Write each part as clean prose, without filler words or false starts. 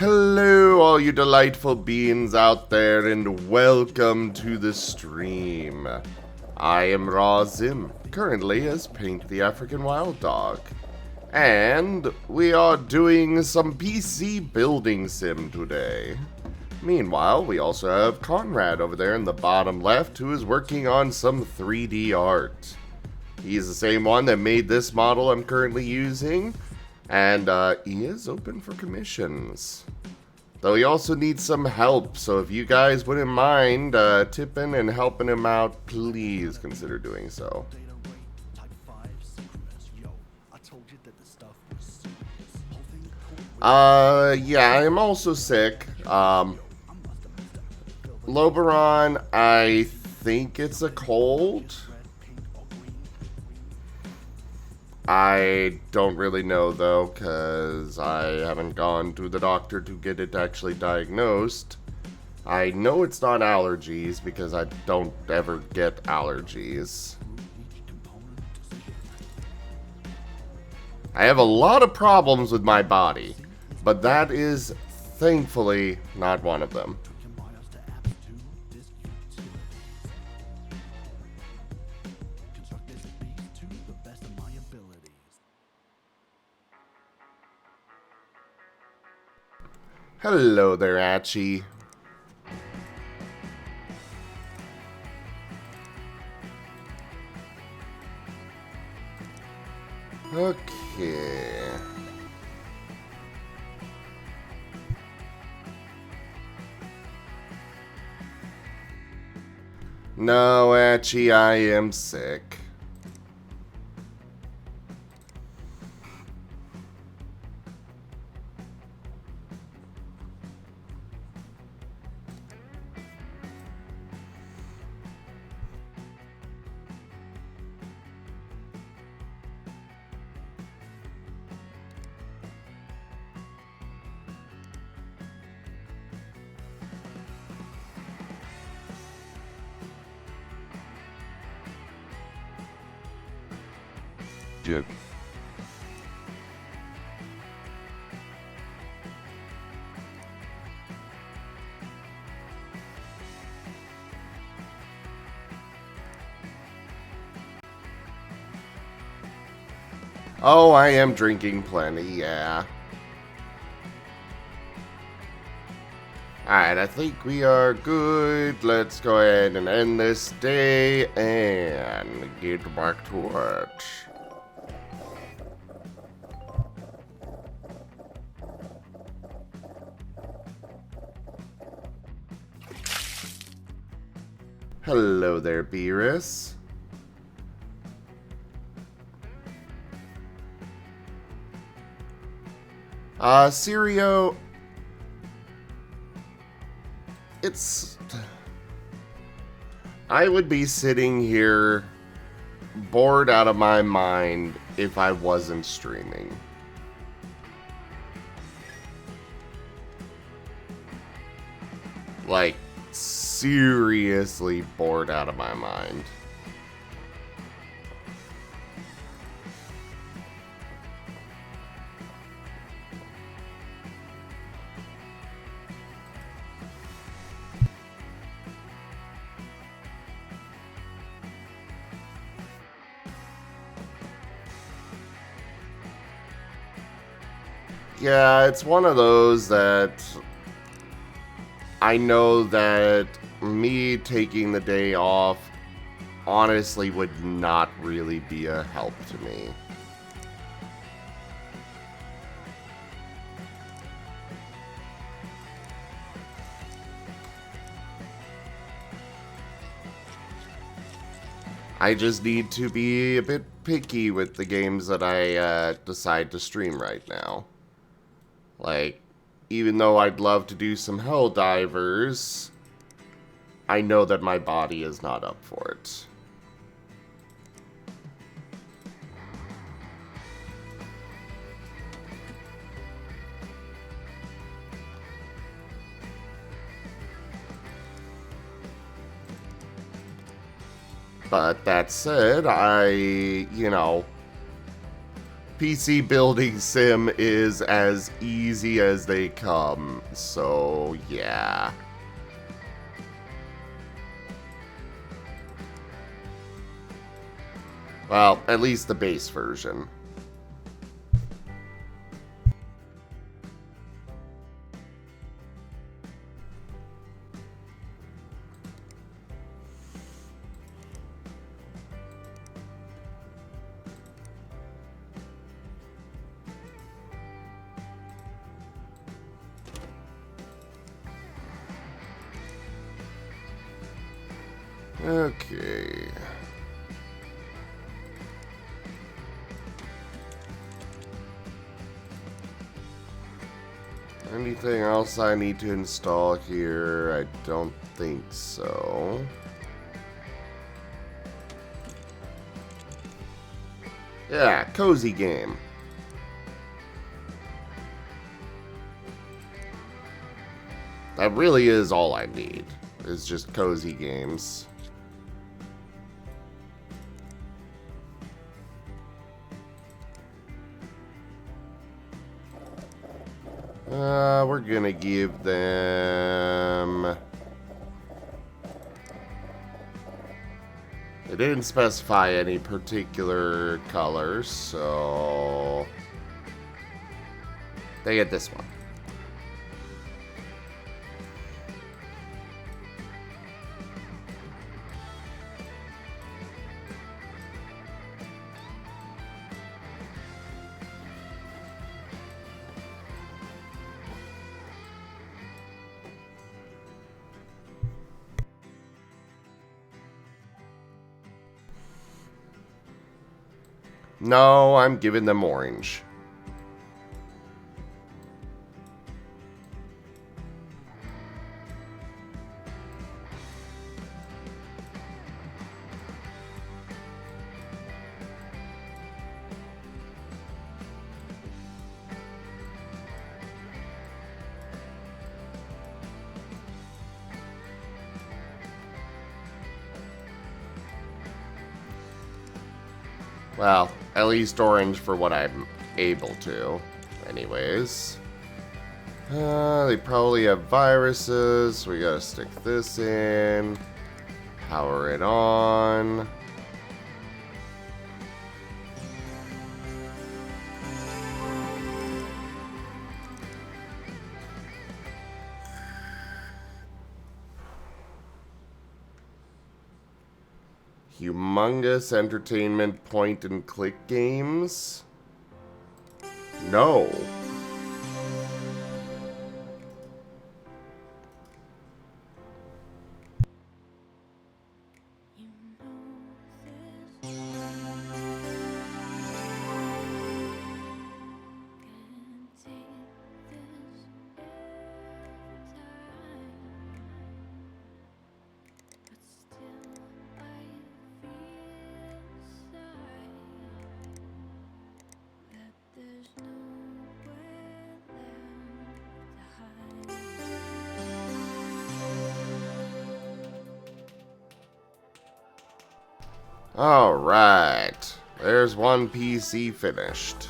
Hello, all you delightful beings out there, and welcome to the stream. I am Raw Zim, currently as Paint the African Wild Dog. And we are doing some PC Building Sim today. Meanwhile, we also have Conrade over there in the bottom left, who is working on some 3D art. He's the same one that made this model I'm currently using, and he is open for commissions. Though he also needs some help, so if you guys wouldn't mind tipping and helping him out, please consider doing so. Yeah, I'm also sick. Loberon, I think it's a cold. I don't really know though, because I haven't gone to the doctor to get it actually diagnosed. I know it's not allergies because I don't ever get allergies. I have a lot of problems with my body, but that is thankfully not one of them. Hello there, Achi. Okay. No, Achi, I am sick. Joke. Oh, I am drinking plenty, yeah. Alright, I think we are good. Let's go ahead and end this day and get back to work. Hello there, Beerus. Sirio, I would be sitting here bored out of my mind if I wasn't streaming. Like, seriously bored out of my mind. Yeah, it's one of those that I know that me taking the day off honestly would not really be a help to me. I just need to be a bit picky with the games that I decide to stream right now. Like, even though I'd love to do some Helldivers, I know that my body is not up for it. But that said, PC Building Sim is as easy as they come, so yeah. Well, at least the base version. Okay. Anything else I need to install here? I don't think so. Yeah, cozy game. That really is all I need, is just cozy games. We're gonna give them... They didn't specify any particular colors, so... They get this one. No, I'm giving them orange. Well, at least orange for what I'm able to. Anyways. They probably have viruses, so we gotta stick this in. Power it on. Humongous entertainment point and click games? No. Alright, there's one PC finished.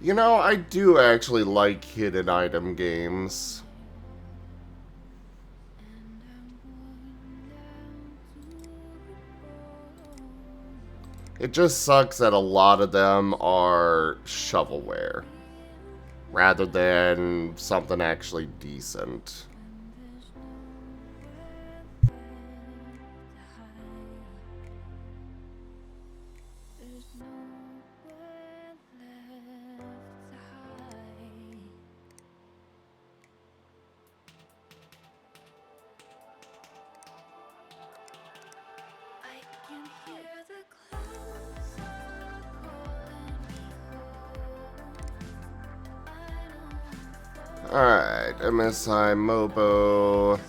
You know, I do actually like hidden item games. It just sucks that a lot of them are shovelware, rather than something actually decent. Alright, MSI Mobo.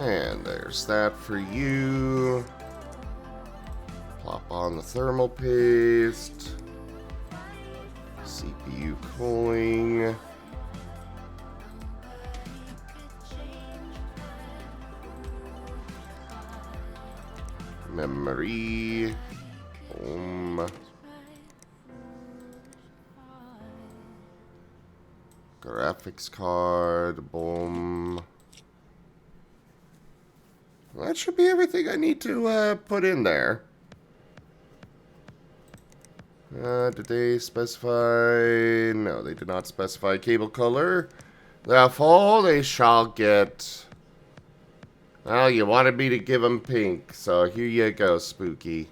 And there's that for you. Plop on the thermal paste. CPU cooling. Memory. Boom. Graphics card. Boom. That should be everything I need to put in there. Did they specify? No, they did not specify cable color. Therefore, they shall get... Well, you wanted me to give them pink, so here you go, Spooky.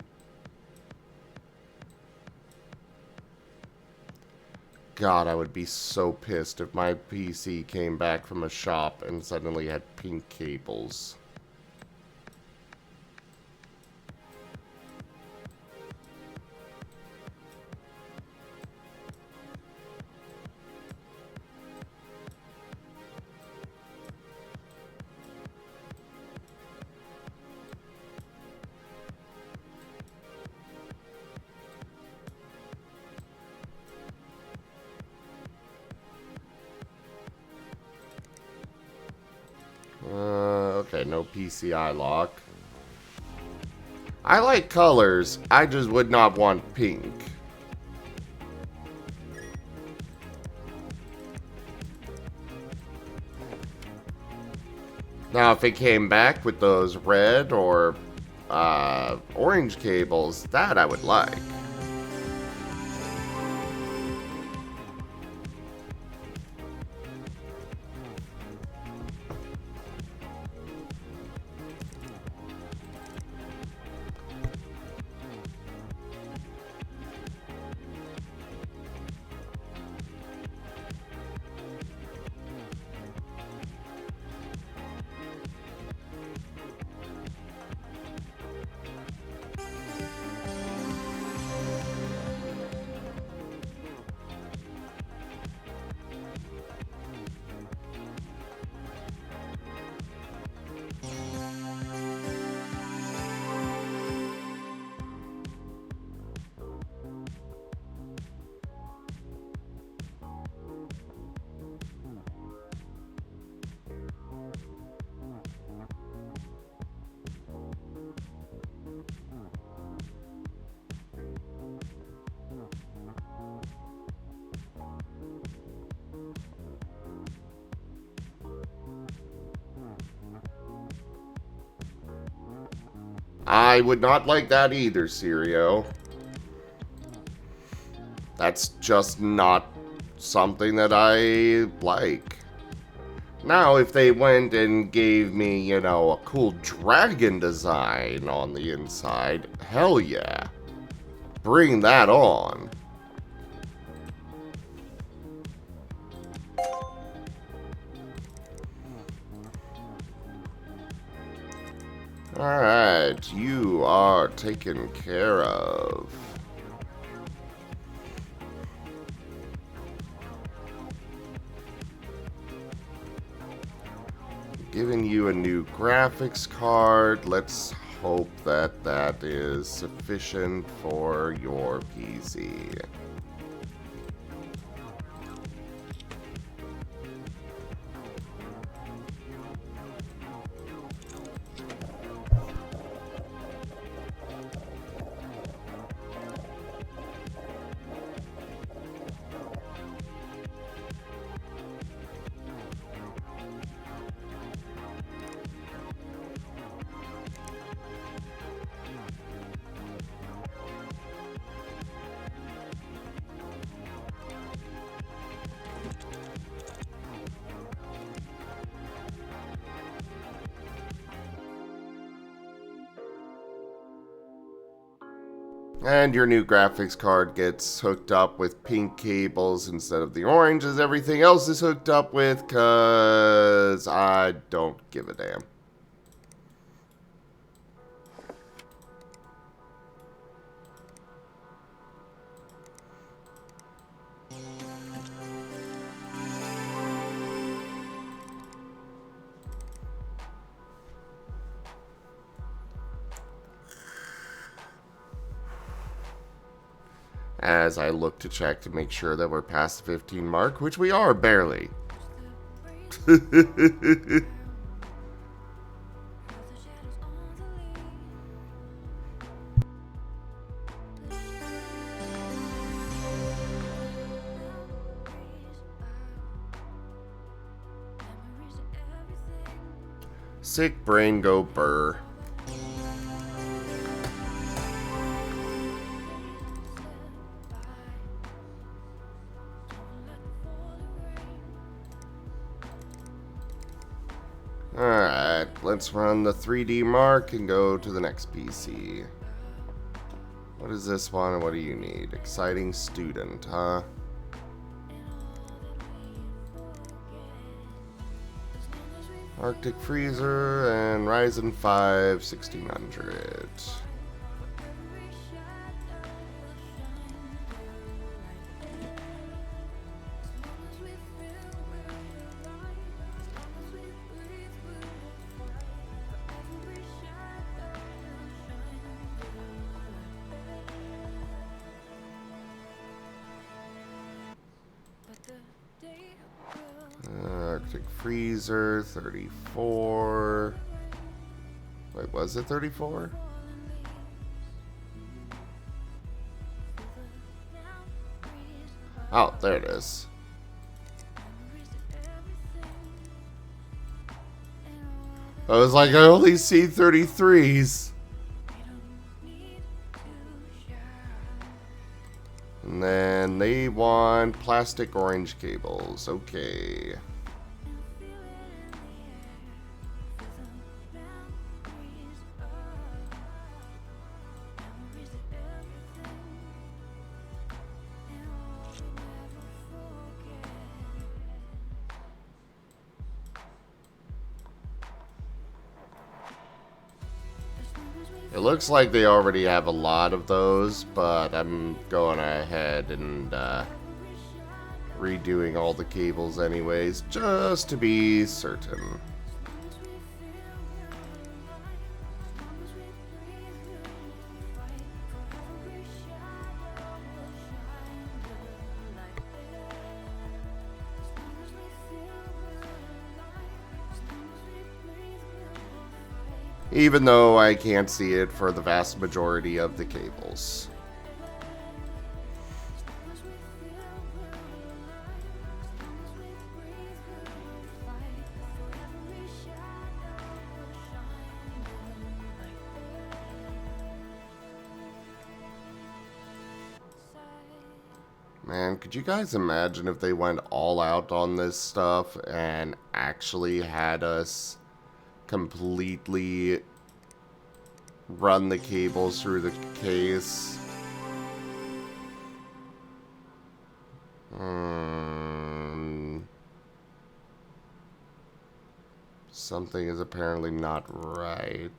God, I would be so pissed if my PC came back from a shop and suddenly had pink cables. Okay, no PCI lock. I like colors, I just would not want pink. Now, if it came back with those red or orange cables, that I would like. I would not like that either, Sirio. That's just not something that I like. Now, if they went and gave me, you know, a cool dragon design on the inside, hell yeah. Bring that on. Alright, you are taken care of. Giving you a new graphics card. Let's hope that that is sufficient for your PC. And your new graphics card gets hooked up with pink cables instead of the orange as everything else is hooked up with, cause I don't give a damn. As I look to check to make sure that we're past the 15 mark, which we are barely. Sick brain go burr. Alright, let's run the 3D mark and go to the next PC. What is this one and what do you need? Exciting student, huh? Arctic Freezer and Ryzen 5 1600. Arctic Freezer, 34. Wait, was it 34? Oh, there it is. I was like, I only see 33s. And then they want plastic orange cables. Okay. It looks like they already have a lot of those, but I'm going ahead and redoing all the cables anyways, just to be certain. Even though I can't see it for the vast majority of the cables. Man, could you guys imagine if they went all out on this stuff and actually had us completely run the cables through the case? Something is apparently not right.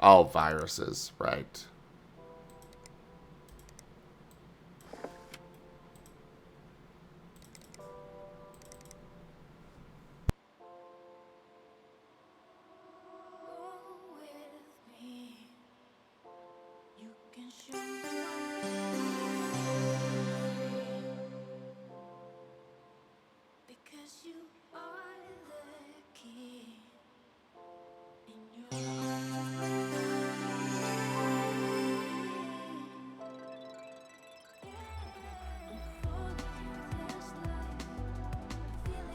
Oh, viruses, right.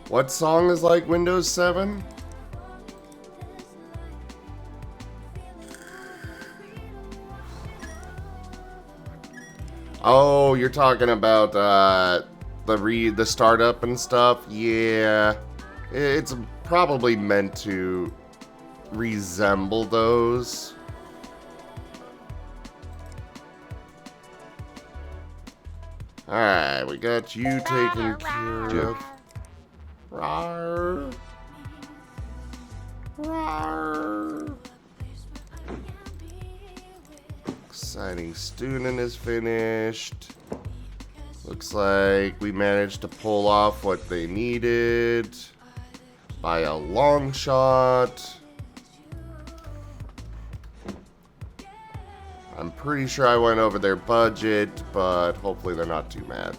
What song is like Windows 7? Oh, you're talking about the startup and stuff? Yeah. It's probably meant to resemble those. Alright, we got you taken care of. Rawr. Rawr. Exciting student is finished. Looks like we managed to pull off what they needed by a long shot. I'm pretty sure I went over their budget, but hopefully they're not too mad.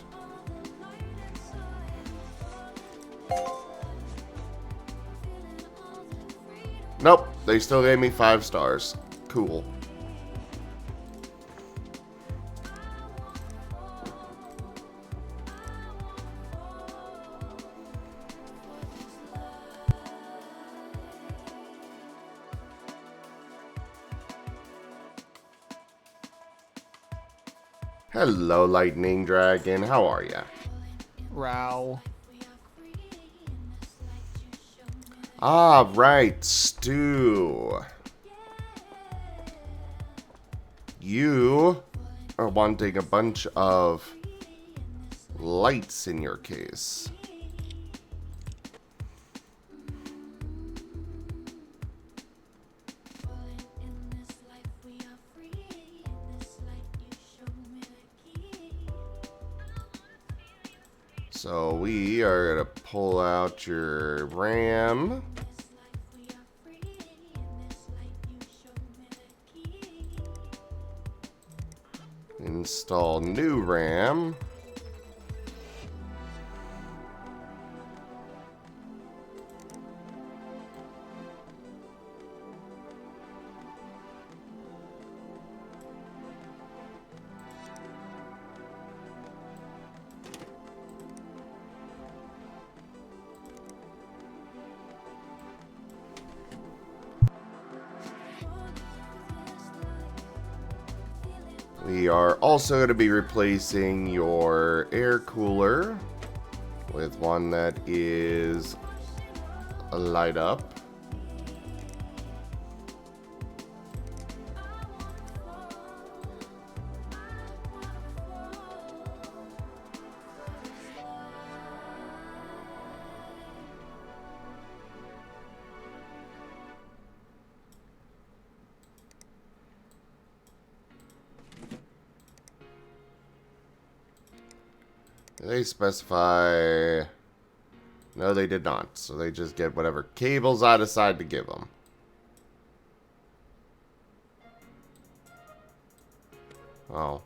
Nope, they still gave me 5 stars. Cool. Hello, Lightning Dragon. How are ya? Row. Ah, right, Stu. You are wanting a bunch of lights in your case. So we are gonna pull out your RAM. Install new RAM. We are also going to be replacing your air cooler with one that is a light up. They specify... No, they did not. So they just get whatever cables I decide to give them. Oh,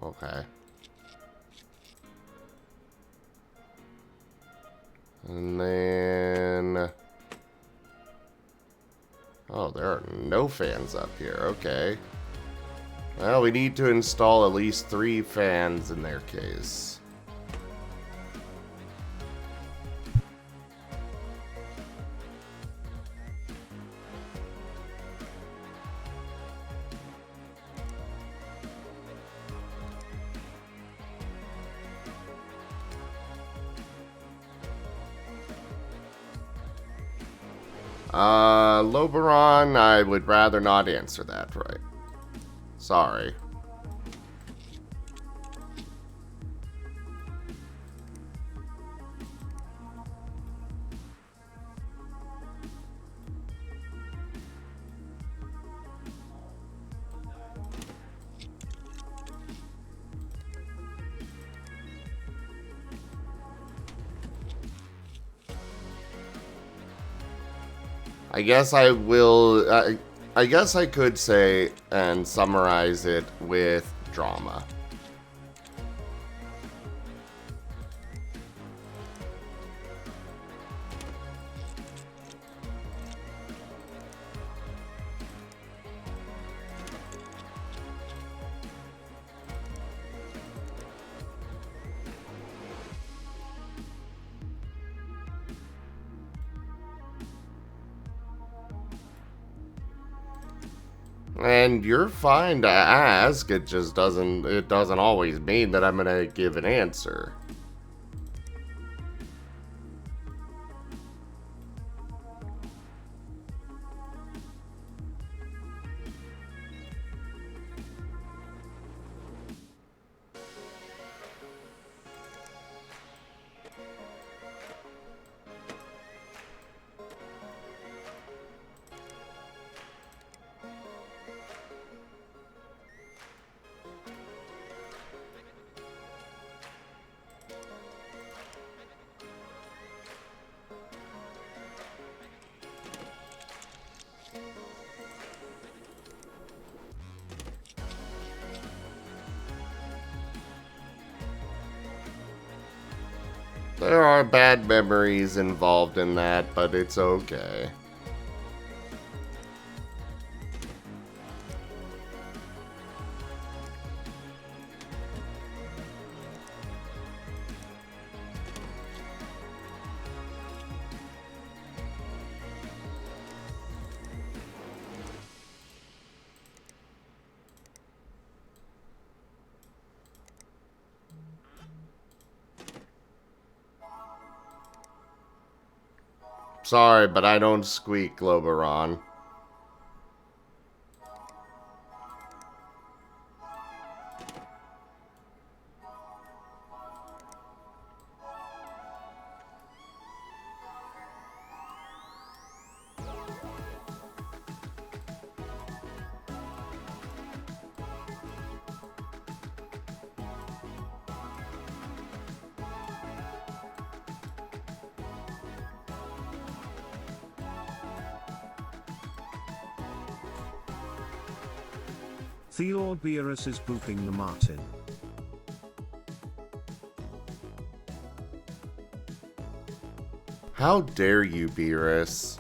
okay. And then... Oh, there are no fans up here. Okay. Well, we need to install at least 3 fans in their case. Loberon, I would rather not answer that, right? Sorry. I guess I will, I guess I could say and summarize it with drama. And you're fine to ask, it just doesn't always mean that I'm gonna give an answer. There are bad memories involved in that, but it's okay. Sorry, but I don't squeak, Globeron. Theor Beerus is booping the Martin. How dare you, Beerus?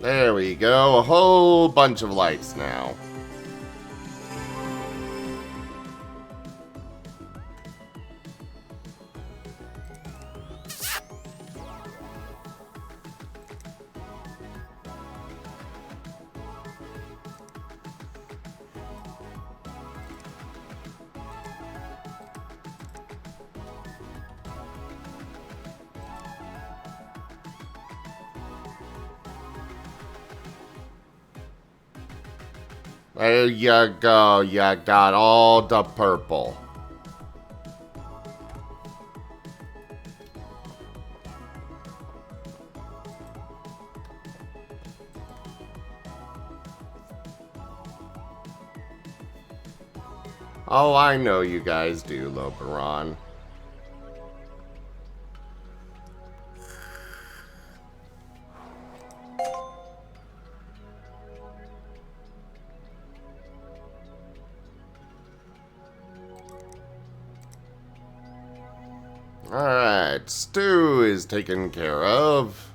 There we go, a whole bunch of lights now. There you go, you got all the purple. Oh, I know you guys do, Loberon. Alright, Stu is taken care of.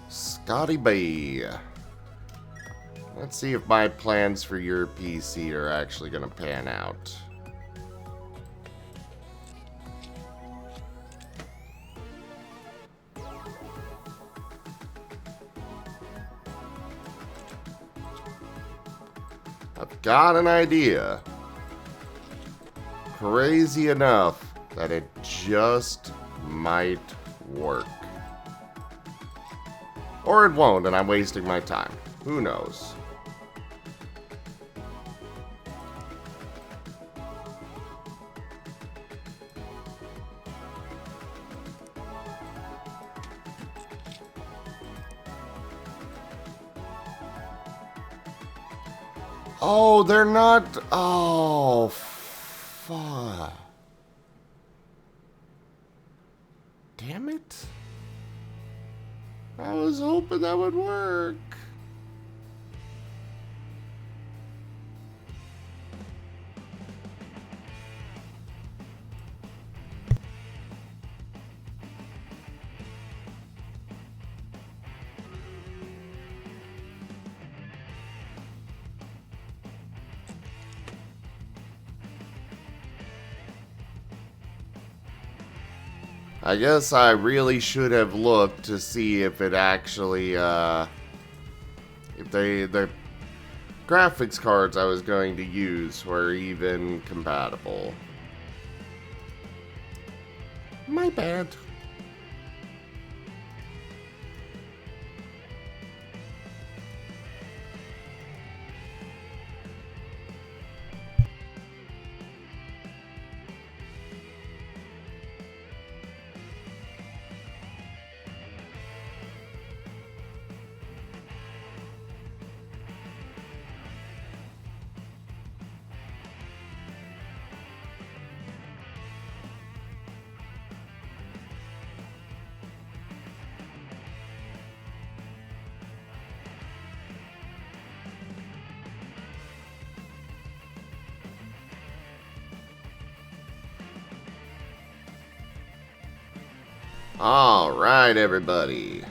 Scotty B. Let's see if my plans for your PC are actually going to pan out. I've got an idea. Crazy enough that it just might work. Or it won't, and I'm wasting my time. Who knows? Oh, they're not... Oh, fuck. Damn it. I was hoping that would work. I guess I really should have looked to see if it actually, if the graphics cards I was going to use were even compatible. My bad. Alright, everybody.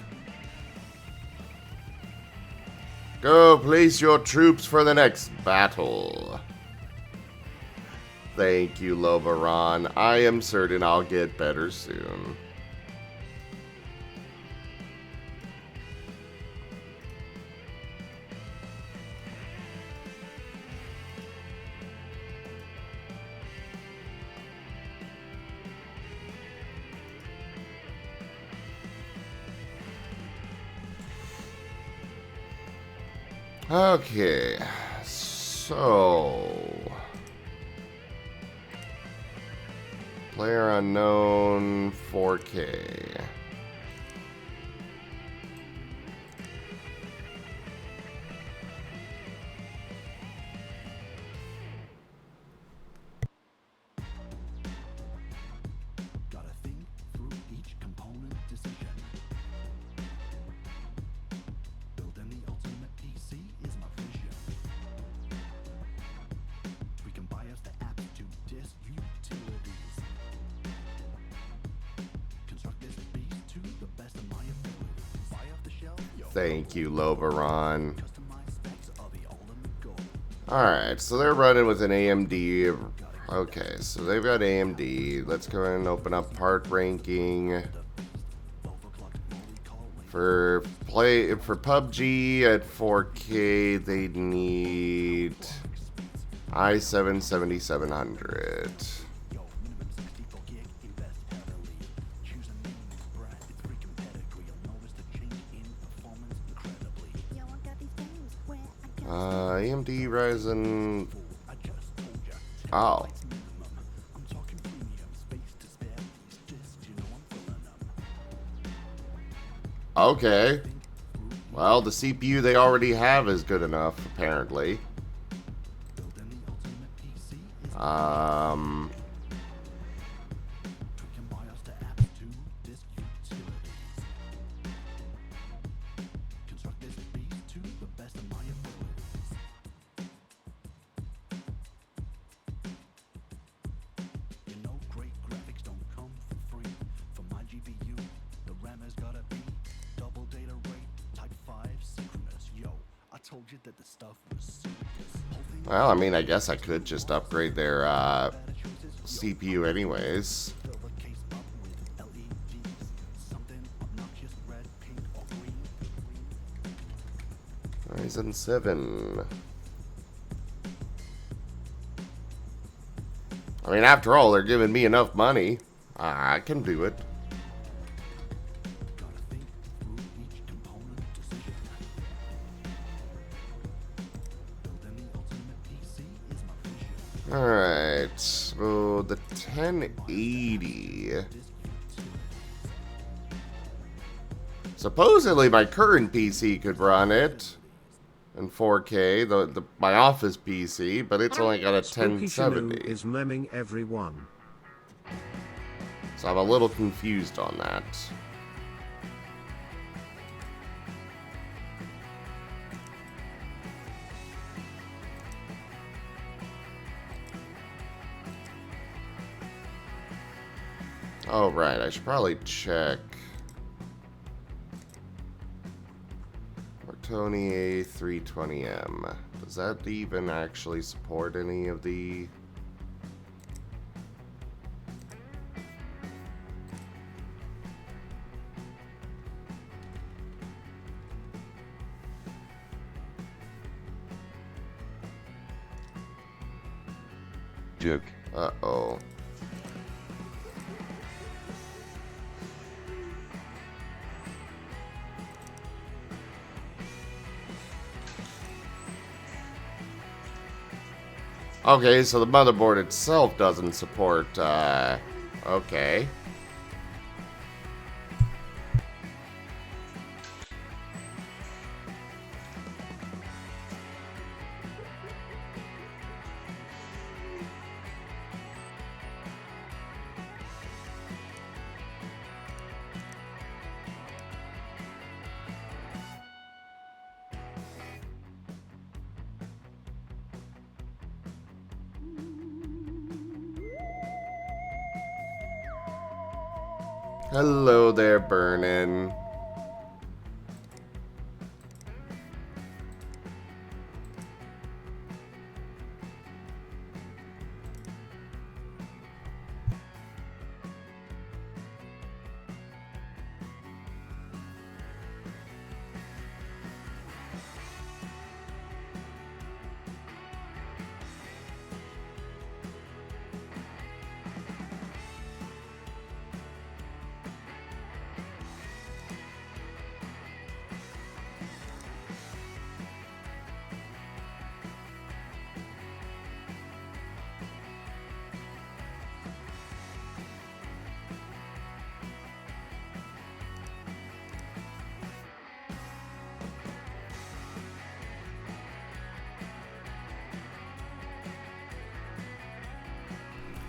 Go place your troops for the next battle. Thank you, Lovaron. I am certain I'll get better soon. Okay, so player unknown 4K. Gotta think through each component decision. Building the ultimate PC is my vision. We can bias the app to disk utilities. Construct this beast to the best of my abilities. Buy off the shelf. Thank you, Lovaron. Customize specs of the ultimate goal. Alright, so they're running with an AMD. Okay, so they've got AMD. Let's go ahead and open up part ranking. For PUBG at 4K, they need i7 7700. AMD Ryzen. Oh. Okay. Well, the CPU they already have is good enough, apparently. Well, I mean, I guess I could just upgrade their CPU anyways. Ryzen 7. I mean, after all, they're giving me enough money. I can do it. Alright, so the 1080. Supposedly my current PC could run it in 4K, my office PC, but it's only got a 1070. Is memming everyone. So I'm a little confused on that. Oh, right, I should probably check. Martoni A320M. Does that even actually support any of the... Duke. Uh-oh. Okay, so the motherboard itself doesn't support, okay. Hello there, Burnin'.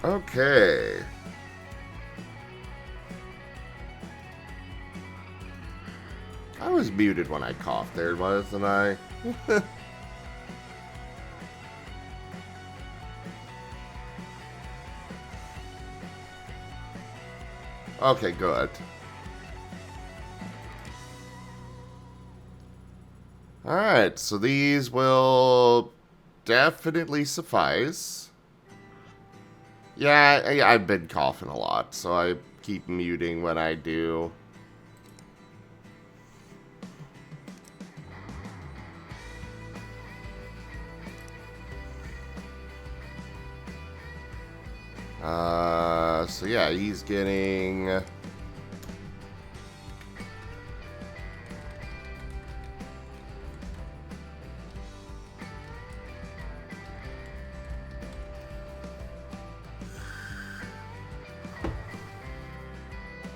Okay. I was muted when I coughed there, wasn't I? Okay, good. Alright, so these will definitely suffice. Yeah, I've been coughing a lot, so I keep muting when I do. So yeah, he's getting...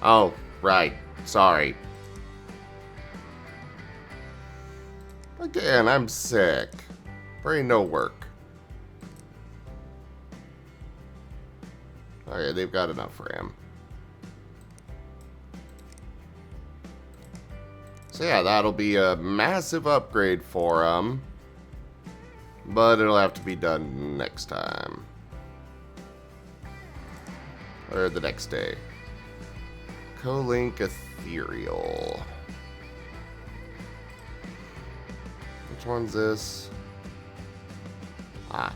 Oh, right. Sorry. Again, I'm sick. Brain no work. Okay, they've got enough for him. So yeah, that'll be a massive upgrade for him. But it'll have to be done next time. Or the next day. Co-link Ethereal. Which one's this? Ah.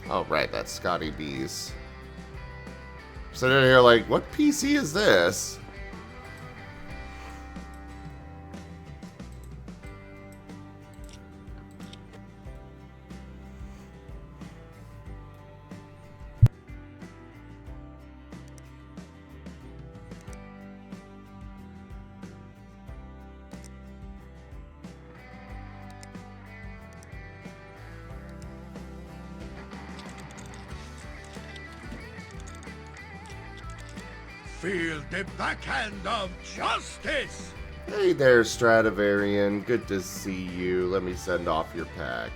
Oh, right, that's Scotty B's. Sitting here like, what PC is this? Feel the backhand of justice! Hey there, Stradivarian. Good to see you. Let me send off your pack.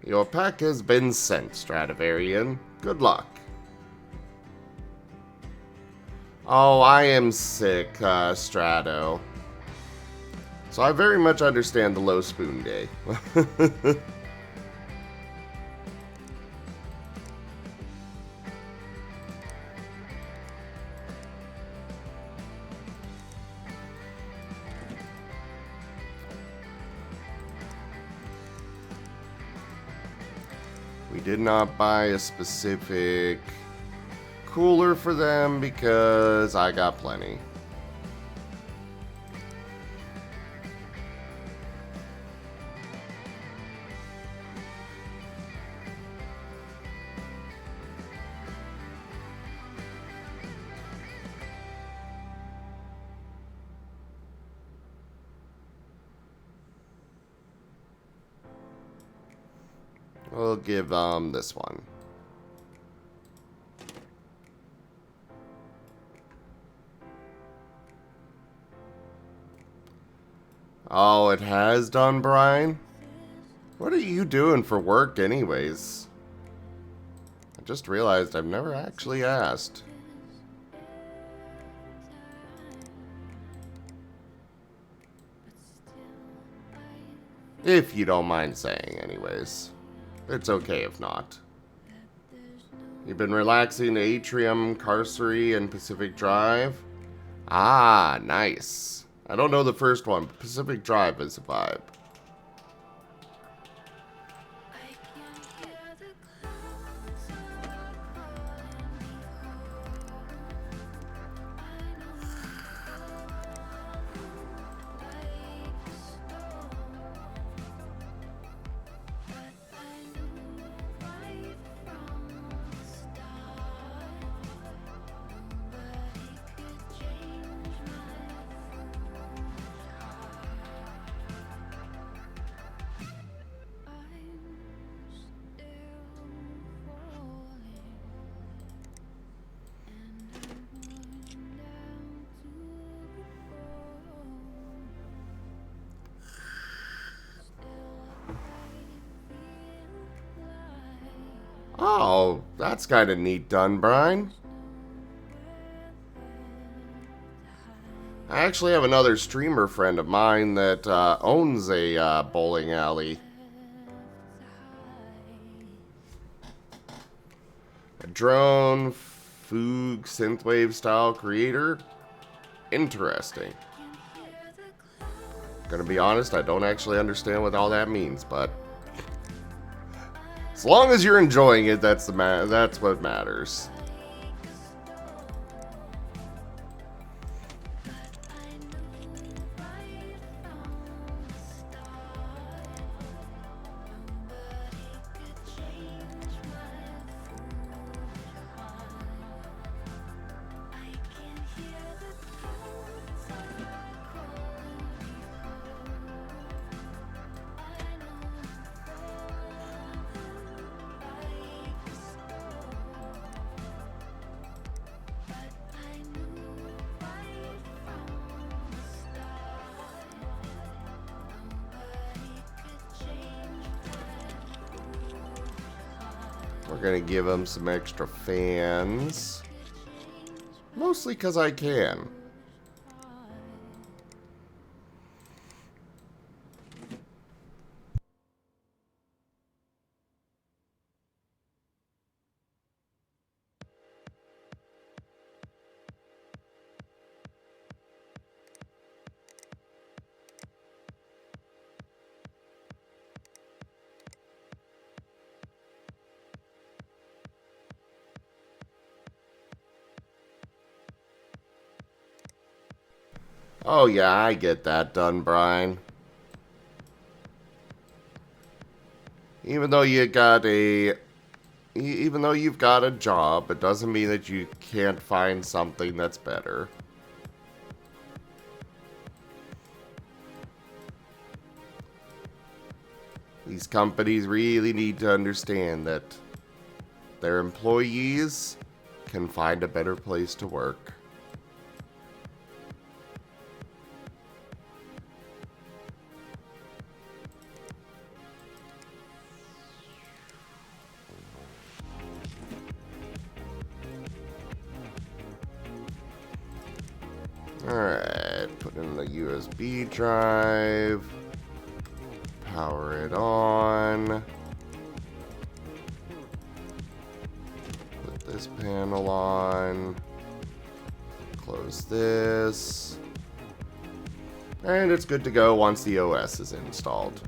Your pack has been sent, Stradivarian. Good luck. Oh, I am sick, Strato. So I very much understand the low spoon day. We did not buy a specific cooler for them because I got plenty. We'll give this one. Oh, it has done, Brian? What are you doing for work anyways? I just realized I've never actually asked. If you don't mind saying anyways. It's okay if not. You've been relaxing to Atrium, Carcery, and Pacific Drive? Ah, nice. I don't know the first one, but Pacific Drive is a vibe. Oh, that's kind of neat done, Brian. I actually have another streamer friend of mine that owns a bowling alley. A drone, Foog, synthwave style creator. Interesting. Gonna be honest, I don't actually understand what all that means, but as long as you're enjoying it, that's what matters. We're gonna give him some extra fans. Mostly because I can. Oh yeah, I get that done, Brian. Even though you've got a job, it doesn't mean that you can't find something that's better. These companies really need to understand that their employees can find a better place to work. Alright, put in the USB drive, power it on, put this panel on, close this, and it's good to go once the OS is installed.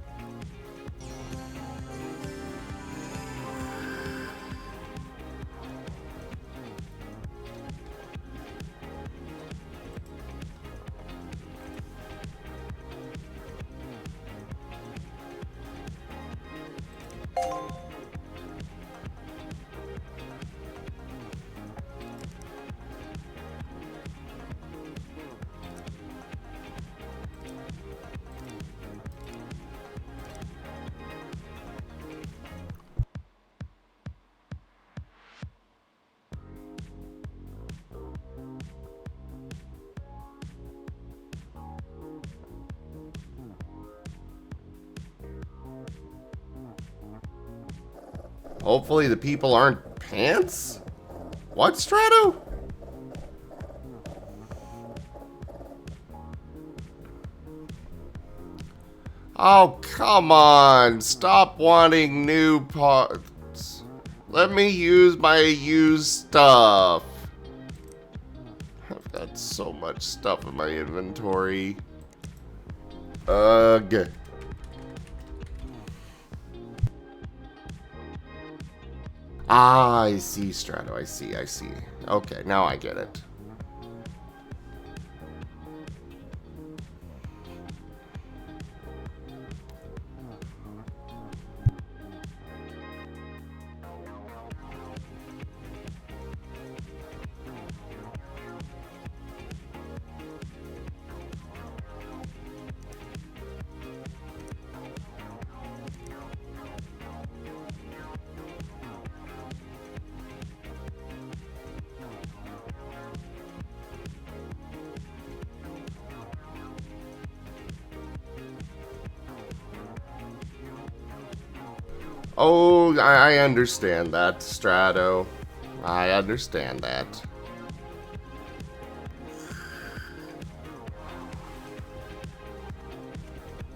Hopefully the people aren't pants? What, Strato? Oh, come on. Stop wanting new parts. Let me use my used stuff. I've got so much stuff in my inventory. Ugh. Ah, I see, Strato. I see. Okay, now I get it. Oh, I understand that, Strato. I understand that.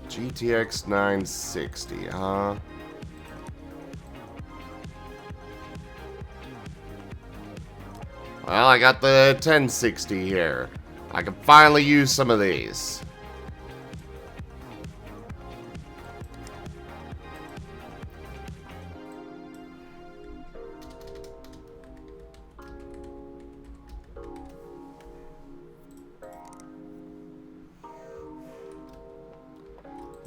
GTX 960, huh? Well, I got the 1060 here. I can finally use some of these.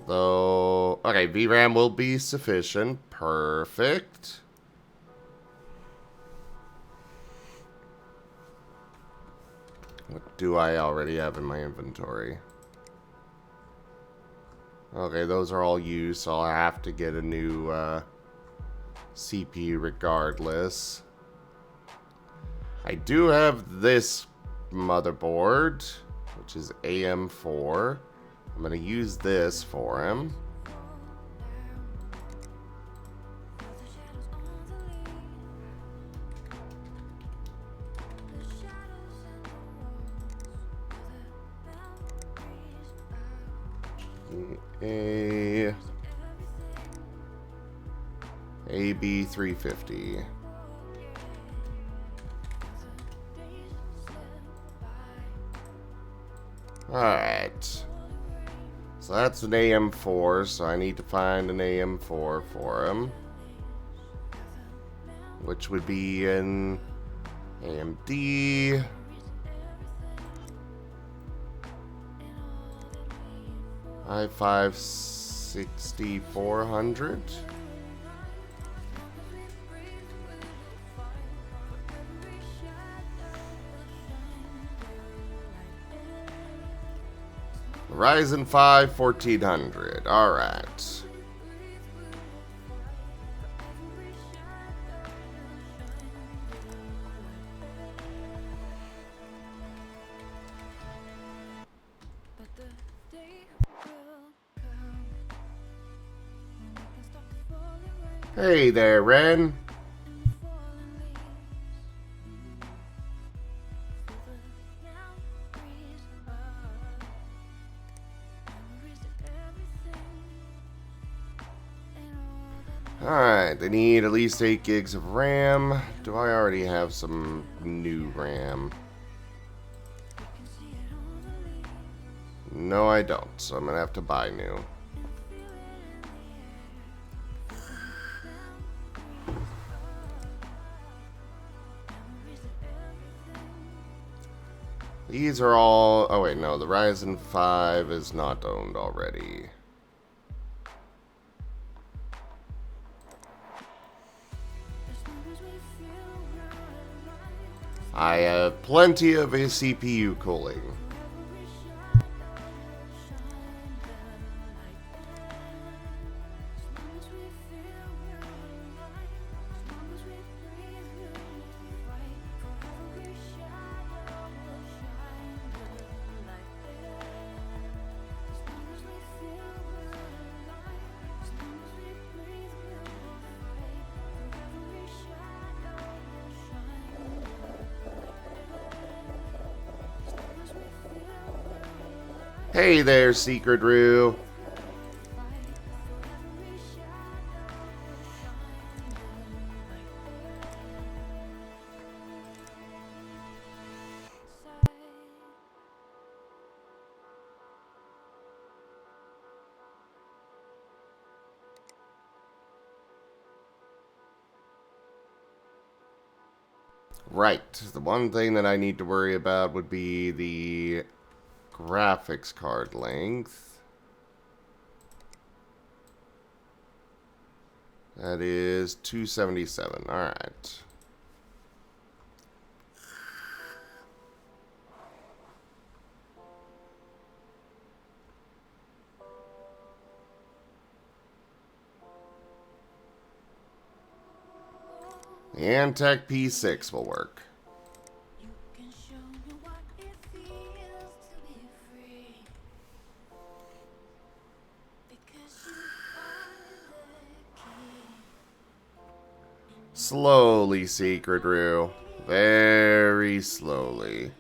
Though, okay, VRAM will be sufficient. Perfect. What do I already have in my inventory? Okay, those are all used, so I'll have to get a new CPU regardless. I do have this motherboard, which is AM4. I'm going to use this for him. AB350. Alright. So that's an AM4, so I need to find an AM4 for him. Which would be an AMD. i5 6400. Ryzen 5 1400. All right. Hey there, Ren. Alright, they need at least 8 gigs of RAM. Do I already have some new RAM? No, I don't, so I'm gonna have to buy new. These are all... Oh wait, no, the Ryzen 5 is not owned already. I have plenty of a CPU cooling. Hey there, Secret Roo. Right, the one thing that I need to worry about would be the graphics card length. That is 277, alright. The Antec P6 will work. Slowly, Secret Roo. Very slowly.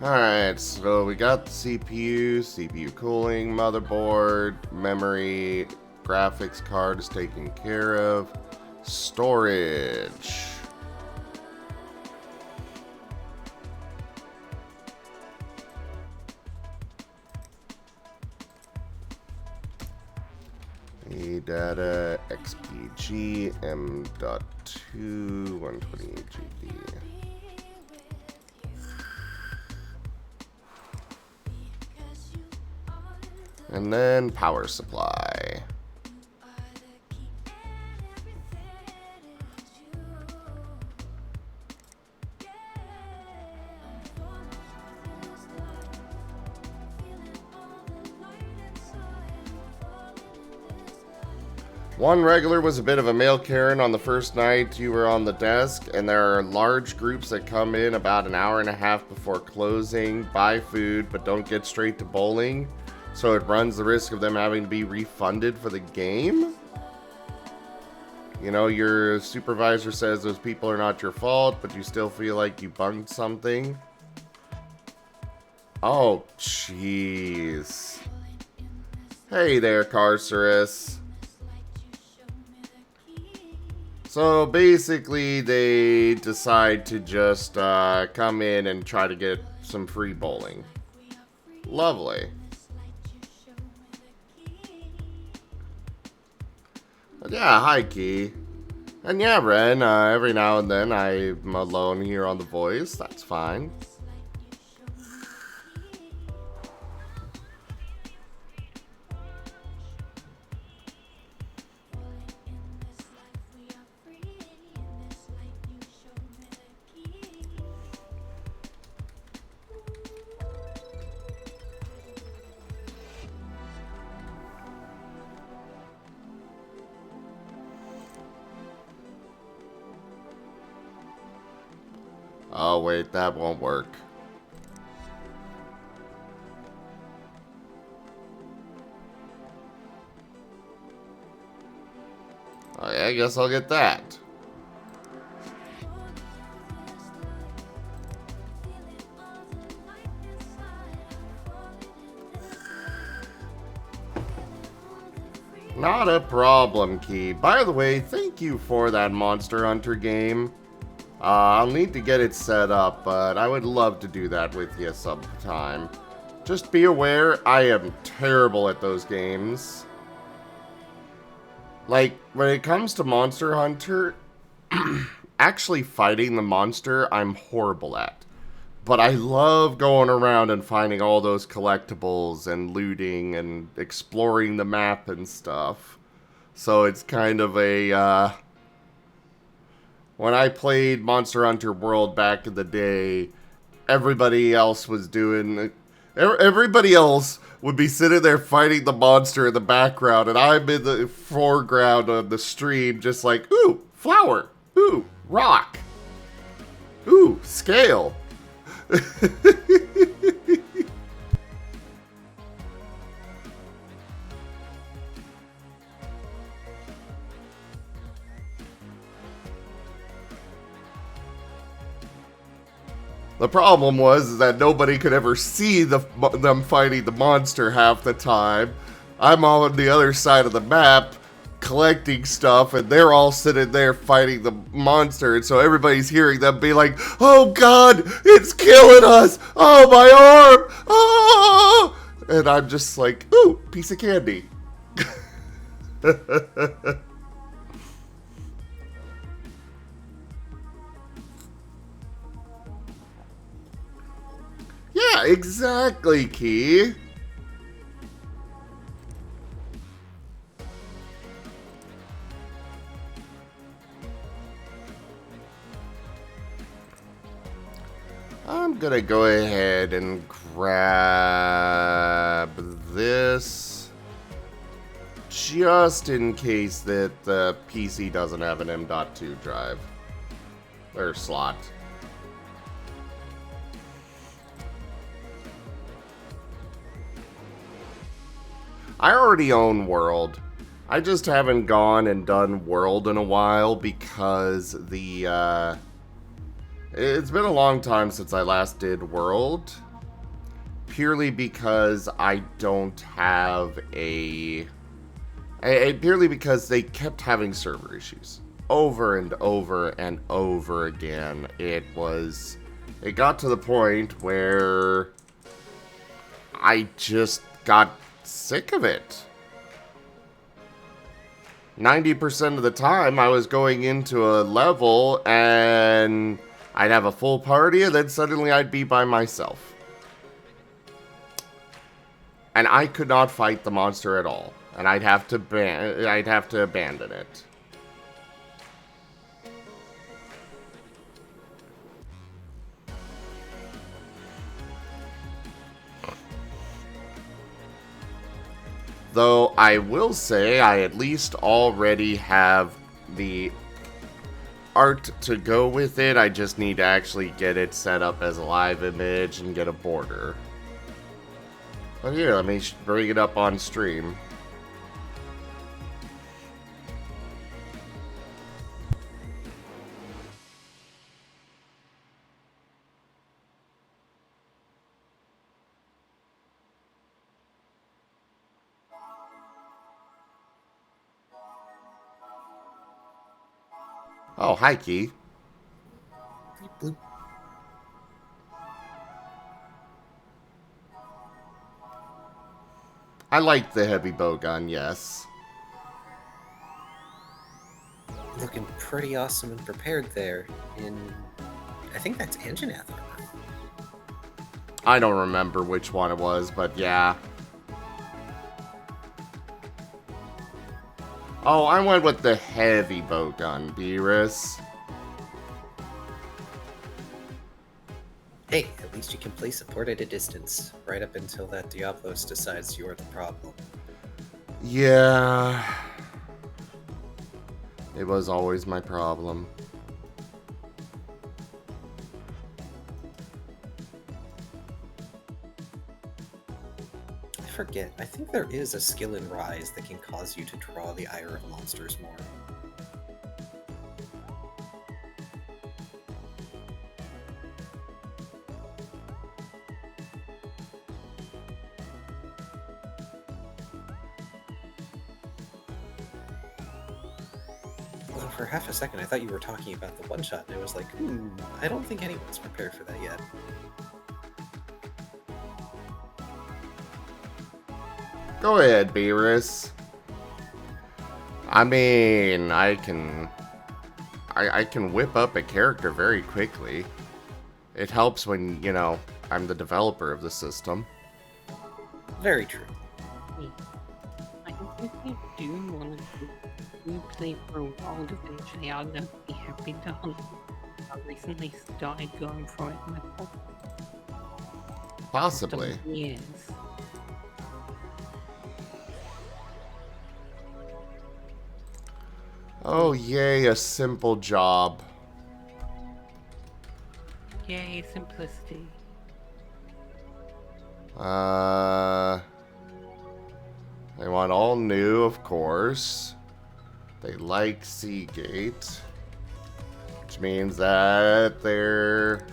Alright, so we got the CPU cooling, motherboard, memory, graphics card is taken care of. Storage. Data XPG M.2 128 GB. And then power supply. One regular was a bit of a male Karen on the first night you were on the desk, and there are large groups that come in about an hour and a half before closing, buy food, but don't get straight to bowling, so it runs the risk of them having to be refunded for the game? You know, your supervisor says those people are not your fault, but you still feel like you bugged something? Oh, jeez. Hey there, Carcerus. So basically, they decide to just come in and try to get some free bowling. Lovely. But yeah, hi Key. And yeah, Ren, every now and then I'm alone here on The Voice. That's fine. Oh wait, that won't work. Oh yeah, I guess I'll get that. Not a problem, Key. By the way, thank you for that Monster Hunter game. I'll need to get it set up, but I would love to do that with you sometime. Just be aware, I am terrible at those games. Like, when it comes to Monster Hunter, actually fighting the monster, I'm horrible at. But I love going around and finding all those collectibles and looting and exploring the map and stuff. So it's kind of a, when I played Monster Hunter World back in the day, everybody else was doing... Everybody else would be sitting there fighting the monster in the background, and I'm in the foreground of the stream just like, ooh, flower, ooh, rock, ooh, scale. The problem was that nobody could ever see them fighting the monster half the time. I'm on the other side of the map collecting stuff, and they're all sitting there fighting the monster, and so everybody's hearing them be like, "Oh God, it's killing us! Oh, my arm! Oh!" And I'm just like, "Ooh, piece of candy." Yeah, exactly, Key. I'm gonna go ahead and grab this just in case that the PC doesn't have an M.2 drive or slot. I already own World. I just haven't gone and done World in a while because the it's been a long time since I last did World. Purely because I don't have purely because they kept having server issues. Over and over and over again. It got to the point where I just got sick of it. 90% of the time I was going into a level and I'd have a full party, and then suddenly I'd be by myself. And I could not fight the monster at all. And I'd have to abandon it. Though I will say I at least already have the art to go with it. I just need to actually get it set up as a live image and get a border. But here, let me bring it up on stream. Oh, hi, Key. I like the heavy bow gun, yes. Looking pretty awesome and prepared there. I think that's Anjanath. I don't remember which one it was, but yeah. Oh, I went with the heavy bow gun, Beerus. Hey, at least you can play support at a distance, right up until that Diablos decides you're the problem. Yeah. It was always my problem. I forget, I think there is a skill in Rise that can cause you to draw the ire of monsters more. Well, for half a second I thought you were talking about the one-shot, and I was like, I don't think anyone's prepared for that yet. Go ahead, Beerus. I mean, I can whip up a character very quickly. It helps when, you know, I'm the developer of the system. Very true. I think I do want to play for a while eventually. I'll be happy to. I recently started going for it myself. Possibly. Yes. Oh, yay, a simple job. Yay, simplicity. They want all new, of course. They like Seagate. Which means that they're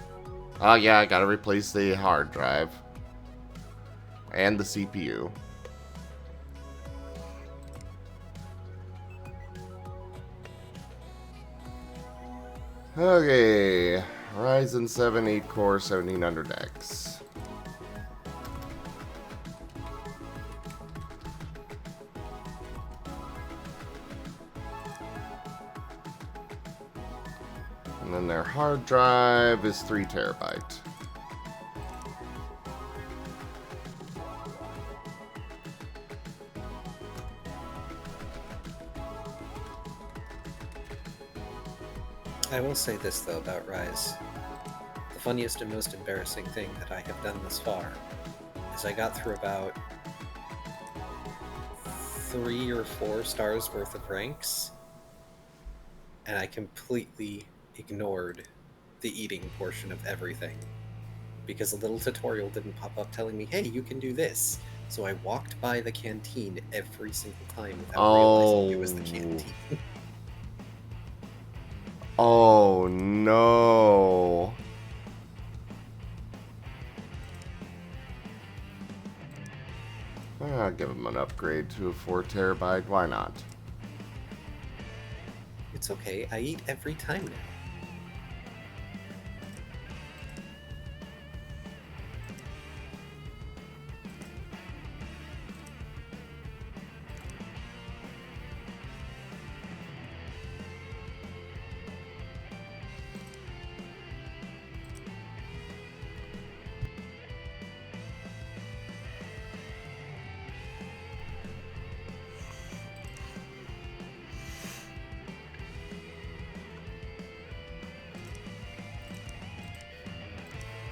Oh yeah, I gotta replace the hard drive. And the CPU. Okay, Ryzen 7 8-core 1700X. And then their hard drive is 3 terabyte. I will say this though about Rise. The funniest and most embarrassing thing that I have done thus far is I got through about 3 or 4 stars worth of ranks, and I completely ignored the eating portion of everything because a little tutorial didn't pop up telling me, hey, you can do this. So I walked by the canteen every single time without realizing it was the canteen. Oh no. I'll give him an upgrade to a 4 terabyte. Why not? It's okay, I eat every time now.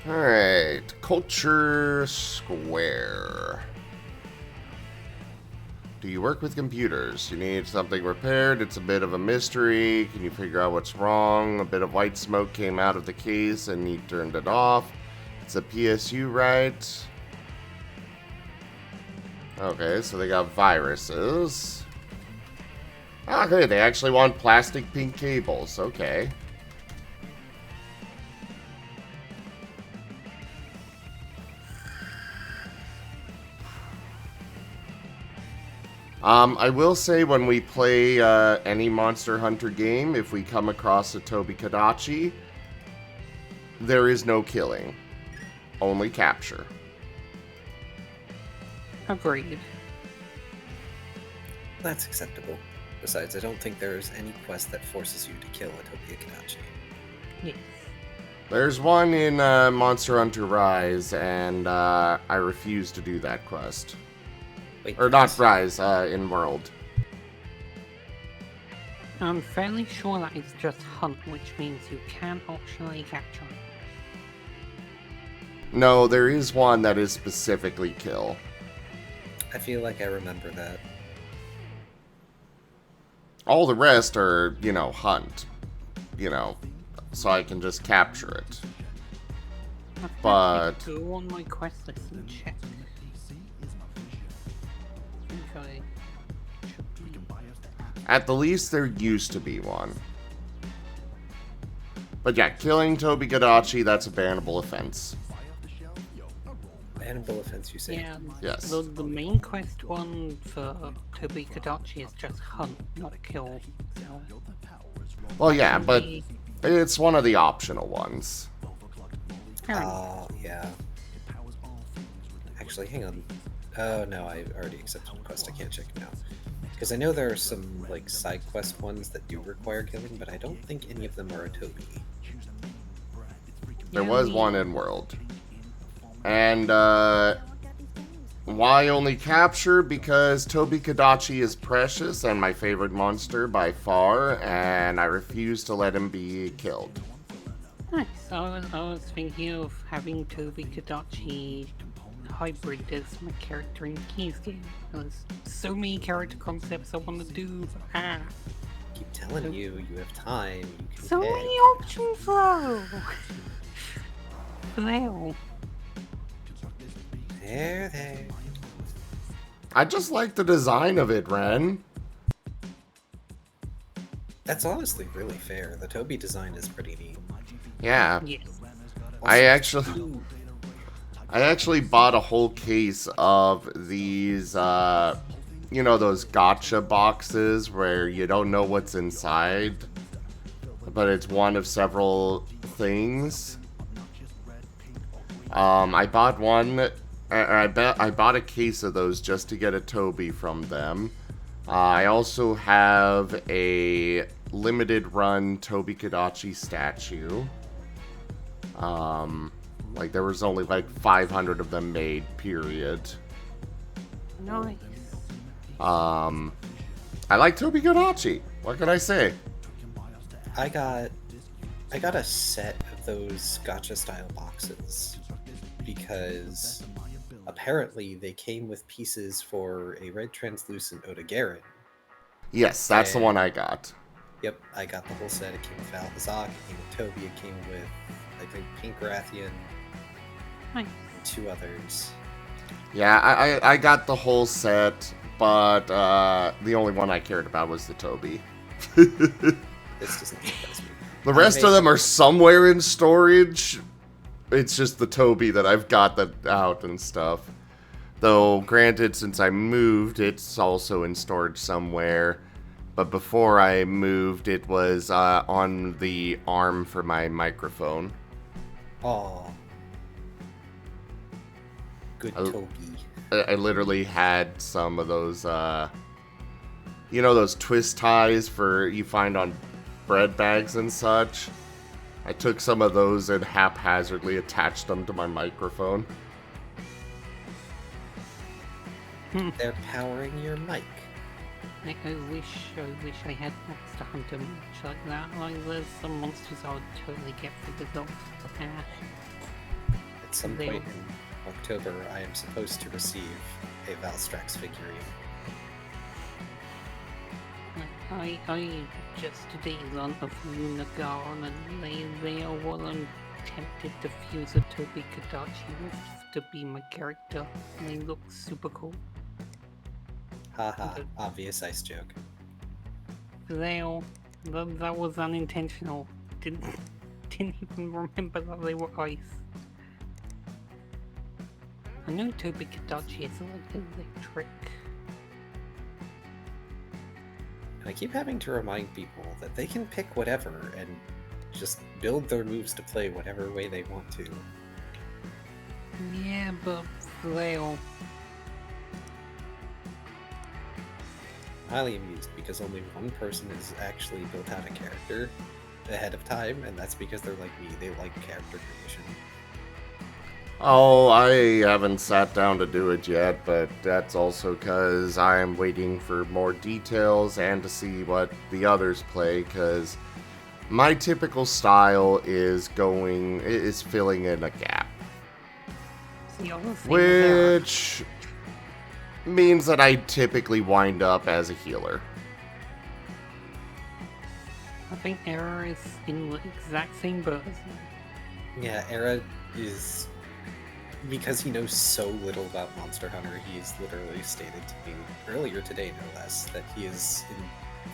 Alright, Culture Square. Do you work with computers? You need something repaired? It's a bit of a mystery. Can you figure out what's wrong? A bit of white smoke came out of the case and he turned it off. It's a PSU, right? Okay, so they got viruses. Okay, they actually want plastic pink cables. Okay. I will say when we play any Monster Hunter game, if we come across a Tobi Kadachi, there is no killing. Only capture. Agreed. That's acceptable. Besides, I don't think there is any quest that forces you to kill a Tobi Kadachi. Yes. There's one in Monster Hunter Rise, and I refuse to do that quest. Wait, Or not Rise, in World. I'm fairly sure that is just hunt, which means you can optionally capture it. No, there is one that is specifically kill. I feel like I remember that. All the rest are, you know, hunt. You know, so I can just capture it. But Go on my quest list and check. Okay. at the least there used to be one. But yeah, killing Tobi Kadachi, that's a bannable offense. Bannable offense, you say? Yeah. Yes. The main quest one for Tobi Kadachi is just hunt, not kill. So Well, yeah, but it's one of the optional ones. fair enough. Yeah. Actually, hang on. Oh, no, I already accepted the quest. I can't check now. Because I know there are some, like, side quest ones that do require killing, but I don't think any of them are a Tobi. There Yeah, was we- one in World. And, why only capture? Because Tobi Kadachi is precious and my favorite monster by far, and I refuse to let him be killed. Nice. I was thinking of having Tobi Kadachi hybrid as my character in Keys game. There's so many character concepts I want to do. Keep telling you, you have time, you can So pick. many options though. Well, There. I just like the design of it, Ren. That's honestly really fair. The Tobi design is pretty neat. Yeah. yes. I Also, actually bought a whole case of these, you know, those gotcha boxes where you don't know what's inside, but it's one of several things. I bought one. I bought a case of those just to get a Toby from them. I also have a limited run Toby Kadachi statue. Like there was only like 500 of them made, period. Nice. I like Toby Kadachi. What can I say? I got a set of those gotcha style boxes because apparently they came with pieces for a red translucent Odogaron. Yes, that's the one I got. Yep, I got the whole set. It came with Alphazak, it came with Toby, it came with, I think, Pink Rathian, Nice. and 2 others. Yeah, I got the whole set, but the only one I cared about was the Toby. This doesn't surprise me. The rest of them are somewhere in storage. It's just the Toby that I've got that out and stuff. Though, granted, since I moved, it's also in storage somewhere. But before I moved, it was on the arm for my microphone. Oh. Good Toby. I literally had some of those, you know, those twist ties for you find on bread bags and such. I took some of those and haphazardly attached them to my microphone. They're powering your mic. I wish I had Monster Hunter merch like that. Like, there's some monsters I would totally get for the dog. At some They- point in October, I am supposed to receive a Valstrax figurine. I just did learn of Lunagon, and they are well and tempted to fuse a Toby Kadachi with to be my character. And they look super cool. Haha, obvious ice joke. That was unintentional. Didn't even remember that they were ice. I know Toby Kadachi is like electric. And I keep having to remind people that they can pick whatever and just build their moves to play whatever way they want to. Yeah, but Flail. Highly amused because only one person has actually built out a character ahead of time, and that's because they're like me, they like character creation. Oh, I haven't sat down to do it yet, but that's also because I am waiting for more details and to see what the others play, because my typical style is filling in a gap. The other thing there- Which means that I typically wind up as a healer. I think Error is in the exact same boat as me. Yeah, Era is... Because he knows so little about Monster Hunter, he's literally stated to me earlier today, no less, that he is in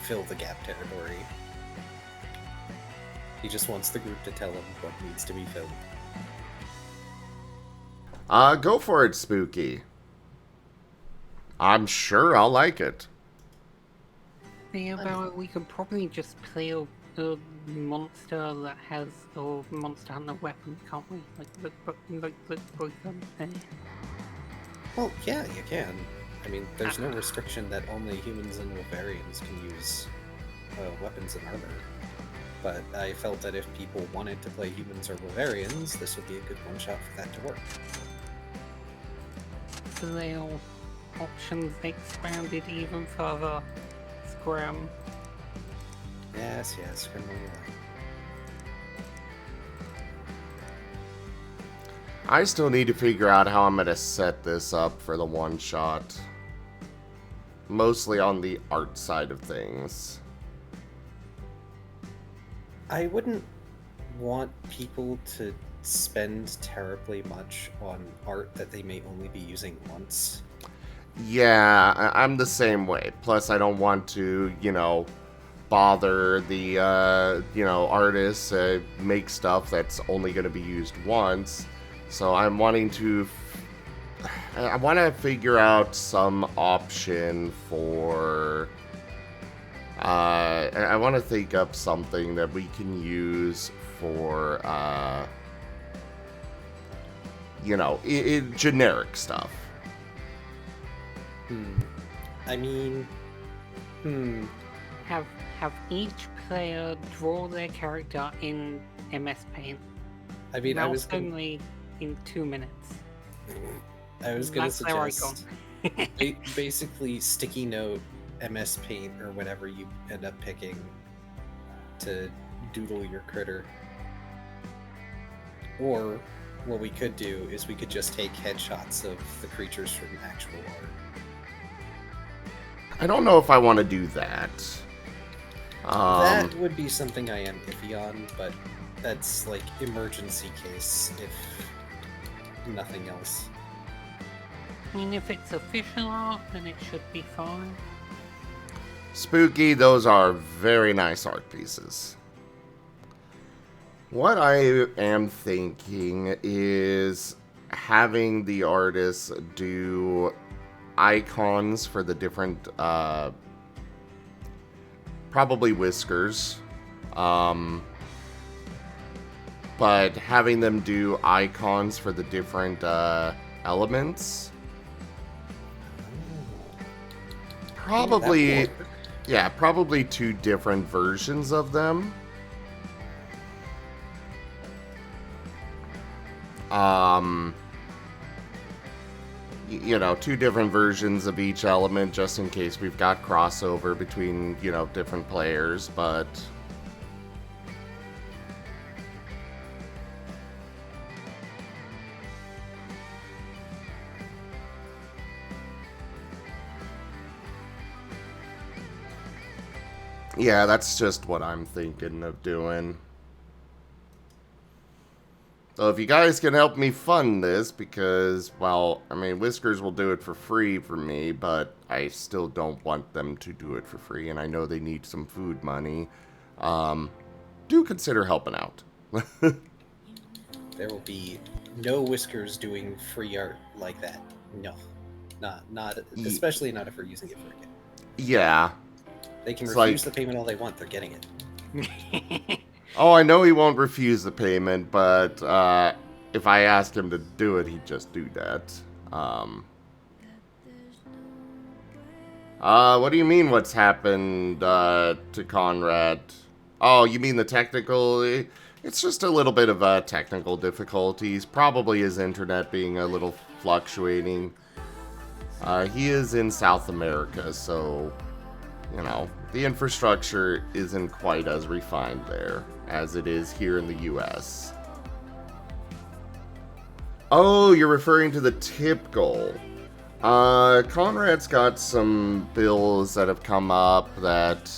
fill the gap territory. He just wants the group to tell him what needs to be filled. Go for it, Spooky. I'm sure I'll like it. Yeah, but we could probably just play a monster that has a Monster Hunter weapon, can't we? Like both of them there. Well, yeah, you can. I mean, there's no restriction that only humans and Wolverians can use weapons and armor. But I felt that if people wanted to play humans or Wolverians, this would be a good one-shot for that to work. Flail options expanded even further. Scram. Yes, scream what you like. I still need to figure out how I'm going to set this up for the one-shot. Mostly on the art side of things. I wouldn't want people to spend terribly much on art that they may only be using once. Yeah, I'm the same way. Plus, I don't want to, bother the, artists make stuff that's only going to be used once. So I'm wanting to... I want to figure out some option for... I want to think up something that we can use for, generic stuff. Have each player draw their character in MS Paint. I was only in 2 minutes. I was gonna That's their suggest basically sticky note, MS Paint, or whatever you end up picking to doodle your critter. Or what we could do is we could just take headshots of the creatures from actual art. I don't know if I want to do that. That would be something I am iffy on, but that's like emergency case if nothing else. I mean, if it's official art, then it should be fine. Spooky, those are very nice art pieces. What I am thinking is having the artists do icons for the different, probably whiskers, but having them do icons for the different elements. Probably, yeah, probably 2 different versions of them. You know, 2 different versions of each element, just in case we've got crossover between, different players, but... yeah, that's just what I'm thinking of doing. So if you guys can help me fund this, because, well, I mean, Whiskers will do it for free for me, but I still don't want them to do it for free, and I know they need some food money. Do consider helping out. There will be no Whiskers doing free art like that. No. Not especially not if we're using it for a game. Yeah. They can It's refuse like- the payment all they want, they're getting it. Oh, I know he won't refuse the payment, but if I ask him to do it, he'd just do that. What do you mean what's happened to Conrad? Oh, you mean the technical... It's just a little bit of technical difficulties. Probably his internet being a little fluctuating. He is in South America, so... the infrastructure isn't quite as refined there as it is here in the US. Oh, you're referring to the tip goal. Conrad's got some bills that have come up that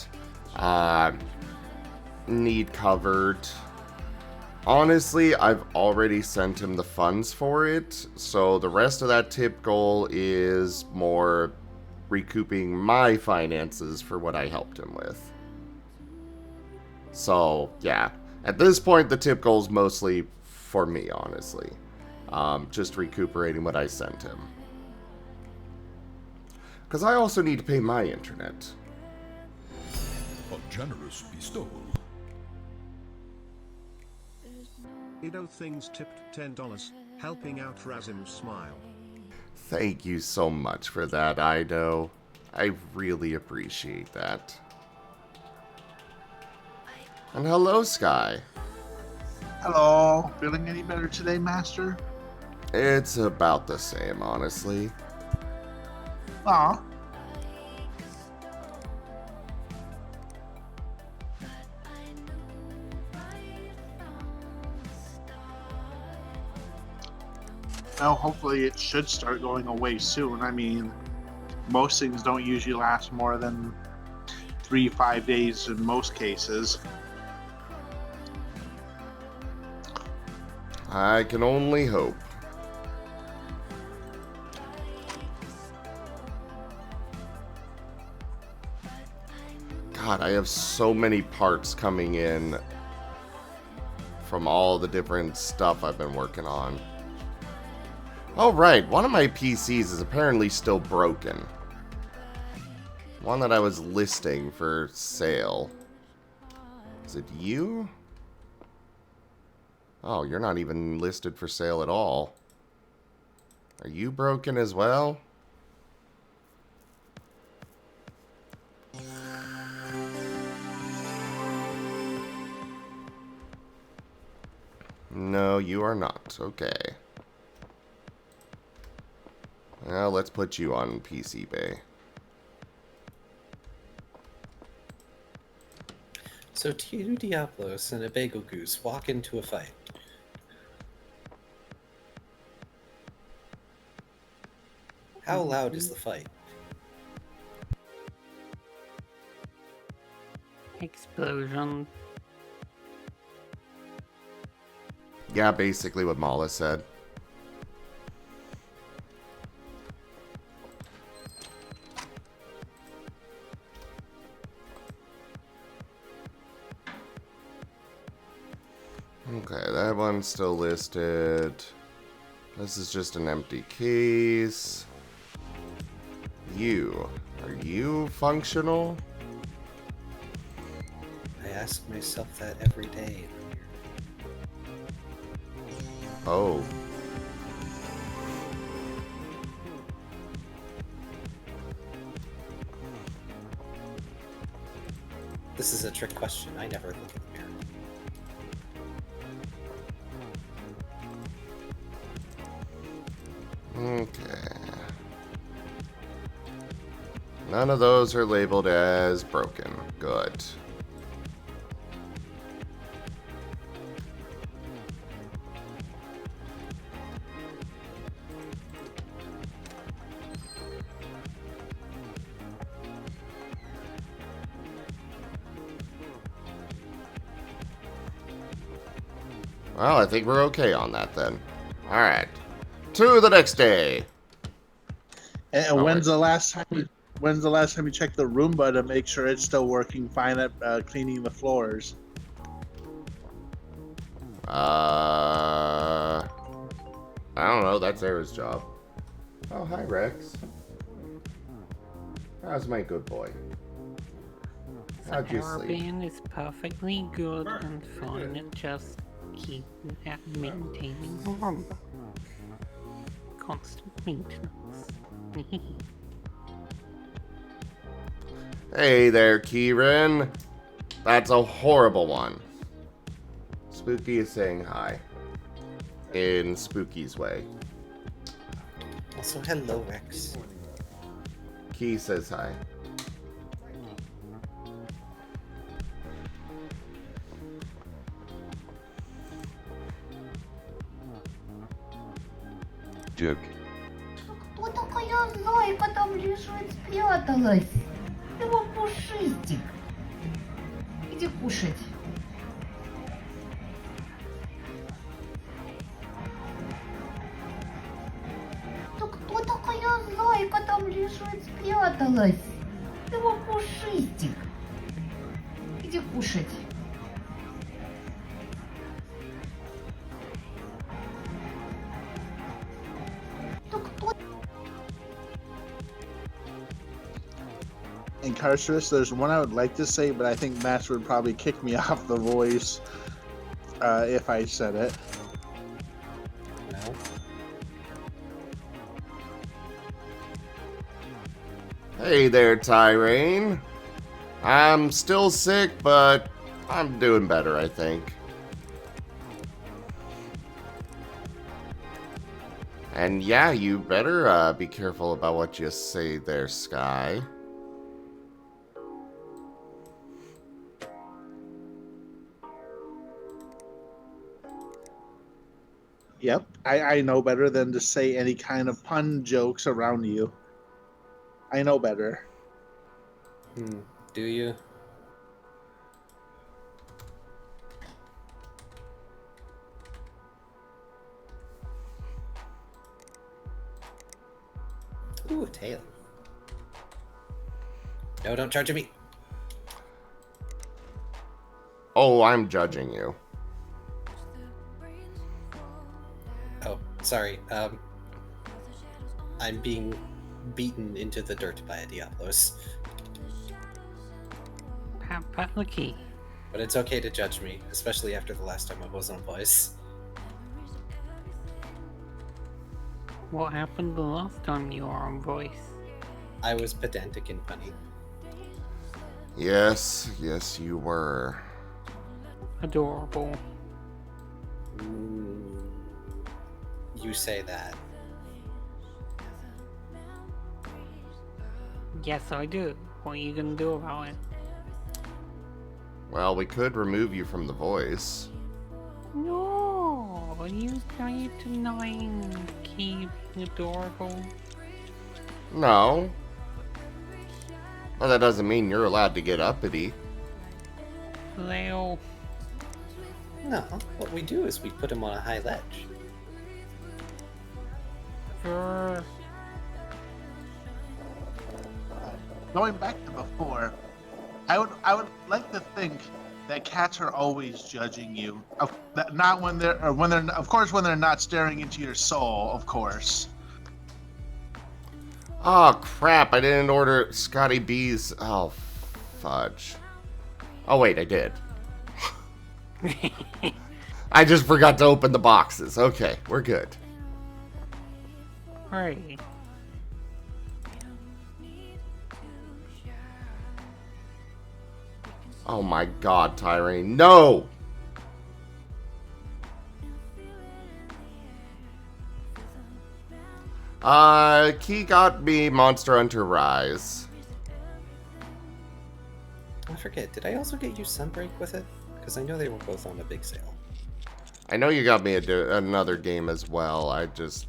need covered. Honestly, I've already sent him the funds for it, so the rest of that tip goal is more recouping my finances for what I helped him with. So, yeah. At this point, the tip goal is mostly for me, honestly. Just recuperating what I sent him. Because I also need to pay my internet. A generous bestowal. Things tipped $10, helping out Razim smile. Thank you so much for that, Ido. I really appreciate that. And hello, Sky. Hello. Feeling any better today, Master? It's about the same, honestly. Aw. Well, hopefully it should start going away soon. I mean, most things don't usually last more than 3-5 days in most cases. I can only hope. God, I have so many parts coming in from all the different stuff I've been working on. Oh, right. One of my PCs is apparently still broken. One that I was listing for sale. Is it you? Oh, you're not even listed for sale at all. Are you broken as well? No, you are not. Okay. Well, let's put you on PC Bay. So two Diablos and a Bagel Goose walk into a fight. How loud is the fight? Explosion. Yeah, basically what Mala said. Okay, that one's still listed. This is just an empty case. Are you functional? I ask myself that every day. Oh. This is a trick question. I never look in the mirror. Okay. None of those are labeled as broken. Good. Well, I think we're okay on that then. Alright. To the next day. And Oh, when's the last time you checked the Roomba to make sure it's still working fine at cleaning the floors? I don't know. That's Sarah's job. Oh, hi, Rex. How's my good boy? How'd you sleep? Caravan is perfectly good and fine. It just keep maintaining the rumba. Constant maintenance. Hey there, Kieran. That's a horrible one. Spooky is saying hi. In Spooky's way. Also, hello, Rex. Key says hi. Joke. Кто такая зайка там лежит, спряталась? Его пушистик. Иди кушать. Да кто такая зайка там лежит, спряталась? Его пушистик. Иди кушать. And Carcerus, there's one I would like to say, but I think Max would probably kick me off the voice if I said it. No. Hey there, Tyrane. I'm still sick, but I'm doing better, I think. And yeah, you better be careful about what you say there, Sky. Yep, I know better than to say any kind of pun jokes around you. I know better. Do you? Ooh, a tail. No, don't charge me. Oh, I'm judging you. Oh, sorry. I'm being beaten into the dirt by a Diablos. Pat the key. But it's okay to judge me, especially after the last time I was on voice. What happened the last time you were on voice? I was pedantic and funny. Yes, you were. Adorable. You say that. Yes, I do. What are you gonna do about it? Well, we could remove you from the voice. No, you denying keep adorable. No. Well, that doesn't mean you're allowed to get uppity. Leo. No, what we do is we put him on a high ledge. Grr. Going back to before, I would like to think that cats are always judging you. Not when they're, or when they're, of course, when they're not staring into your soul, of course. Oh, crap. I didn't order Scotty B's. Oh, fudge. Oh, wait, I did. I just forgot to open the boxes. Okay, we're good. Right. Oh my god, Tyrene. No! Key got me Monster Hunter Rise. I forget, did I also get you Sunbreak with it? Because I know they were both on a big sale. I know you got me another game as well. I just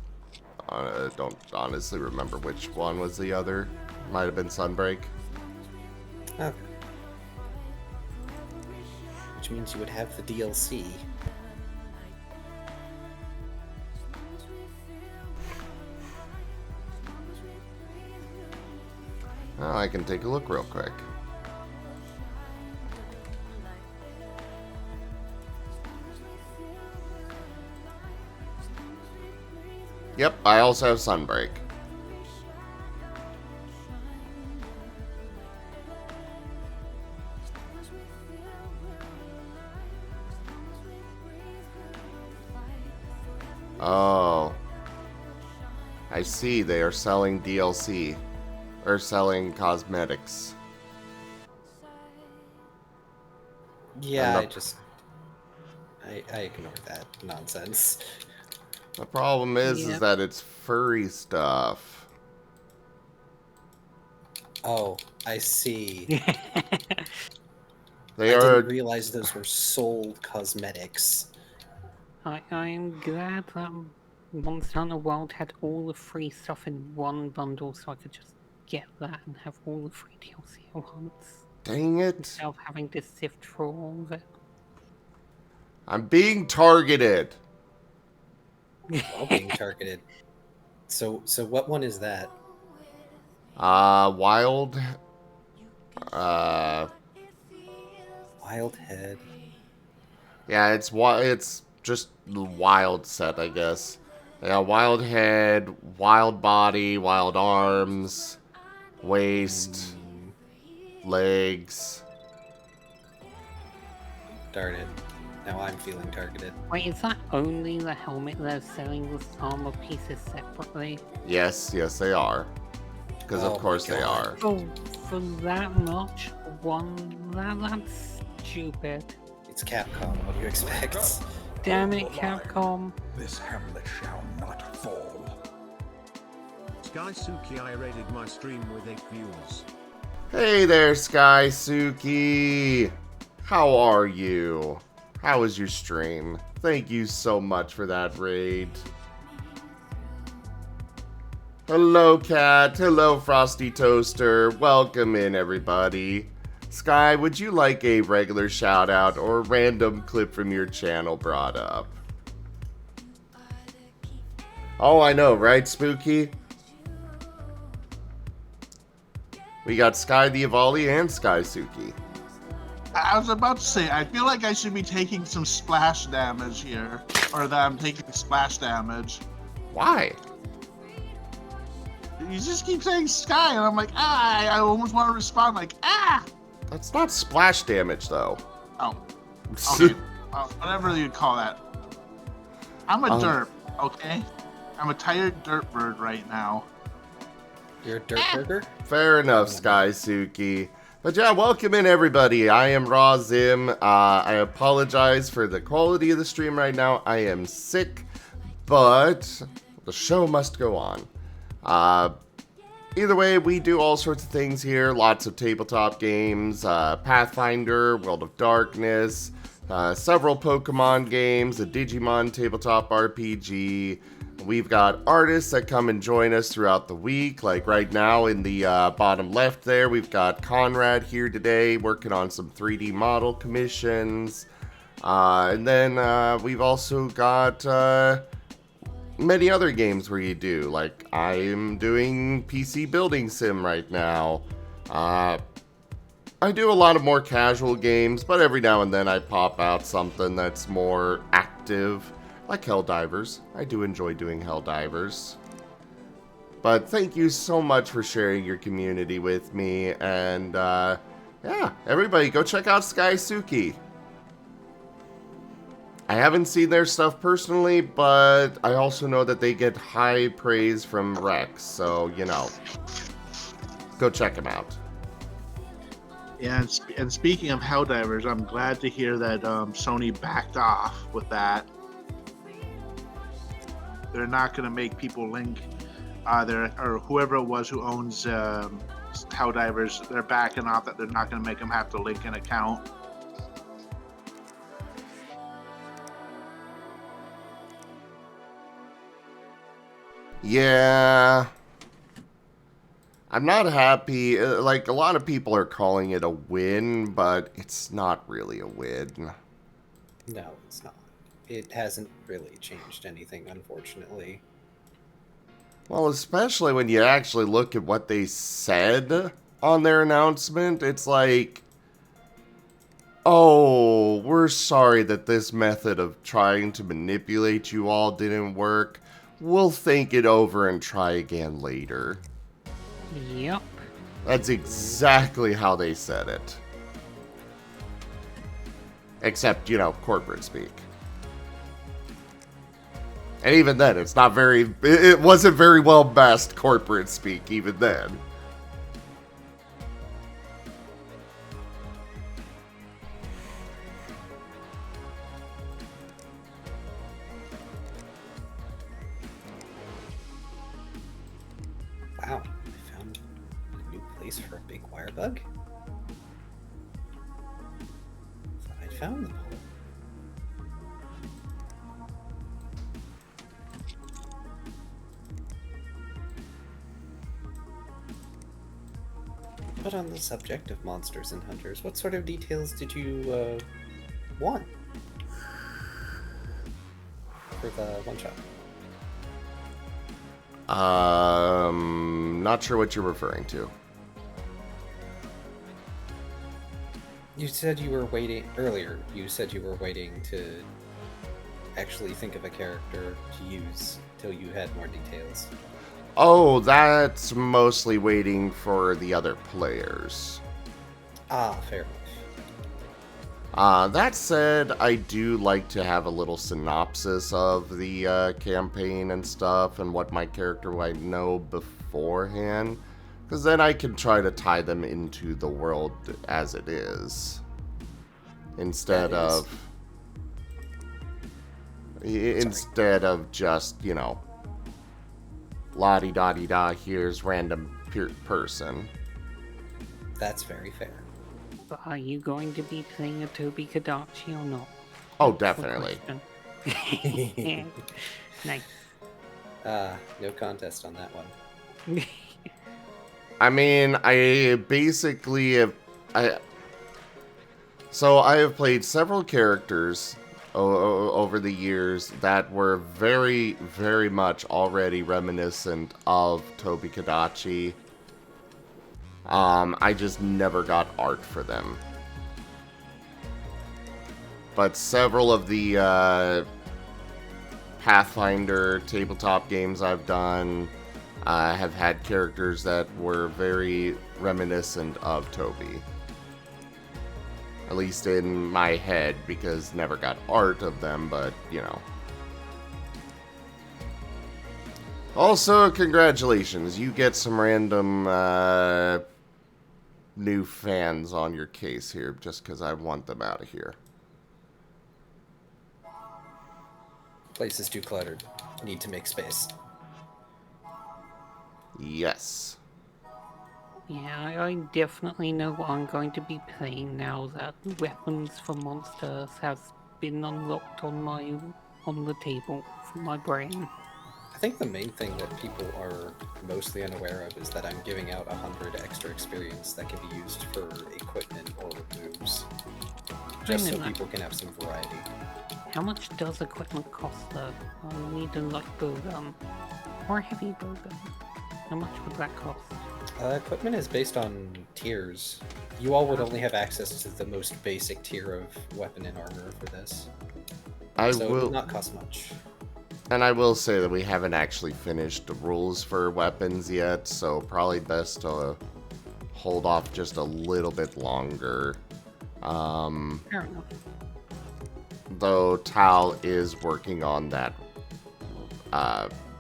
don't honestly remember which one was the other. Might have been Sunbreak. Okay. Which means you would have the DLC. Oh, I can take a look real quick. Yep, I also have Sunbreak. Oh. I see, they are selling DLC. Or selling cosmetics. Yeah, I ignored that nonsense. The problem is that it's furry stuff. Oh, I see. They I are. didn't realize those were sold cosmetics. I'm glad that Monster Hunter World had all the free stuff in one bundle so I could just get that and have all the free DLC at once. Dang it. Instead of having to sift through all of it. I'm being targeted. All being targeted. So what one is that? Wild. Wild Head. Yeah, it's just the wild set, I guess. Yeah, wild head, wild body, wild arms, waist, legs. Darn it. Now I'm feeling targeted. Wait, is that only the helmet they're selling the armor pieces separately? Yes, they are. Because Oh of course my they God. are. Oh, for that much? That's stupid. It's Capcom. What do you expect? Damn it, Capcom. This hamlet shall not fall. Skysuki, I rated my stream with 8 views. Hey there, Skysuki. How are you? How was your stream? Thank you so much for that raid. Hello, Cat. Hello, Frosty Toaster. Welcome in, everybody. Sky, would you like a regular shout-out or a random clip from your channel brought up? Oh, I know, right, Spooky? We got Sky the Avali and Skysuki. I was about to say, I feel like I should be taking some splash damage here. Or that I'm taking splash damage. Why? You just keep saying sky, and I'm like, I almost want to respond like, That's not splash damage, though. Oh. Okay. Whatever you call that. I'm a derp, okay? I'm a tired dirt bird right now. You're a dirt burger? Fair enough, Skysuki. But yeah, welcome in everybody. I am Raw Zim. I apologize for the quality of the stream right now. I am sick, but the show must go on. Either way, we do all sorts of things here. Lots of tabletop games, Pathfinder, World of Darkness, several Pokemon games, a Digimon tabletop RPG. We've got artists that come and join us throughout the week. Like right now in the bottom left there, we've got Conrade here today working on some 3D model commissions. And then we've also got many other games where you do. Like I am doing PC Building Sim right now. I do a lot of more casual games, but every now and then I pop out something that's more active. Like Helldivers. I do enjoy doing Helldivers. But thank you so much for sharing your community with me. And, yeah, everybody go check out Skysuki. I haven't seen their stuff personally, but I also know that they get high praise from Rex. So, you know, go check them out. Yeah, and speaking of Helldivers, I'm glad to hear that Sony backed off with that. They're not going to make people link or whoever it was who owns Helldivers, they're backing off that they're not going to make them have to link an account. Yeah. I'm not happy. Like, a lot of people are calling it a win, but it's not really a win. No, it's not. It hasn't really changed anything, unfortunately. Well, especially when you actually look at what they said on their announcement. It's like, oh, we're sorry that this method of trying to manipulate you all didn't work. We'll think it over and try again later. Yep. That's exactly how they said it. Except, you know, corporate speak. And even then, it's not very... It wasn't very well masked corporate speak, even then. Wow, I found a new place for a big wire bug. Thought I'd found them all. But on the subject of monsters and hunters, what sort of details did you want for the one-shot? Not sure what you're referring to. You said you were waiting earlier. You said you were waiting to actually think of a character to use till you had more details. Oh, that's mostly waiting for the other players. Ah, fair enough. That said, I do like to have a little synopsis of the campaign and stuff and what my character might know beforehand, because then I can try to tie them into the world as it is, instead of just, you know, la-di-da-di-da, here's random person. That's very fair. But are you going to be playing a Toby Kadachi or not? Oh, That's the definitely. question. Nice. No contest on that one. I mean, I basically have... So I have played several characters over the years that were very, very much already reminiscent of Toby Kadachi. I just never got art for them. but several of the Pathfinder tabletop games I've done have had characters that were very reminiscent of Toby. At least in my head, because never got art of them, but, you know. Also, congratulations. You get some random new fans on your case here, just because I want them out of here. Place is too cluttered. Need to make space. Yes. Yeah, I definitely know what I'm going to be playing now that Weapons for Monsters has been unlocked on the table for my brain. I think the main thing that people are mostly unaware of is that I'm giving out 100 extra experience that can be used for equipment or moves. Just so people can have some variety. How much does equipment cost though? I need a light bowgun. Or a heavy bowgun. How much would that cost? Equipment is based on tiers. You all would only have access to the most basic tier of weapon and armor for this. So it will not cost much. And I will say that we haven't actually finished the rules for weapons yet, so probably best to hold off just a little bit longer. Fair enough. Though Tal is working on that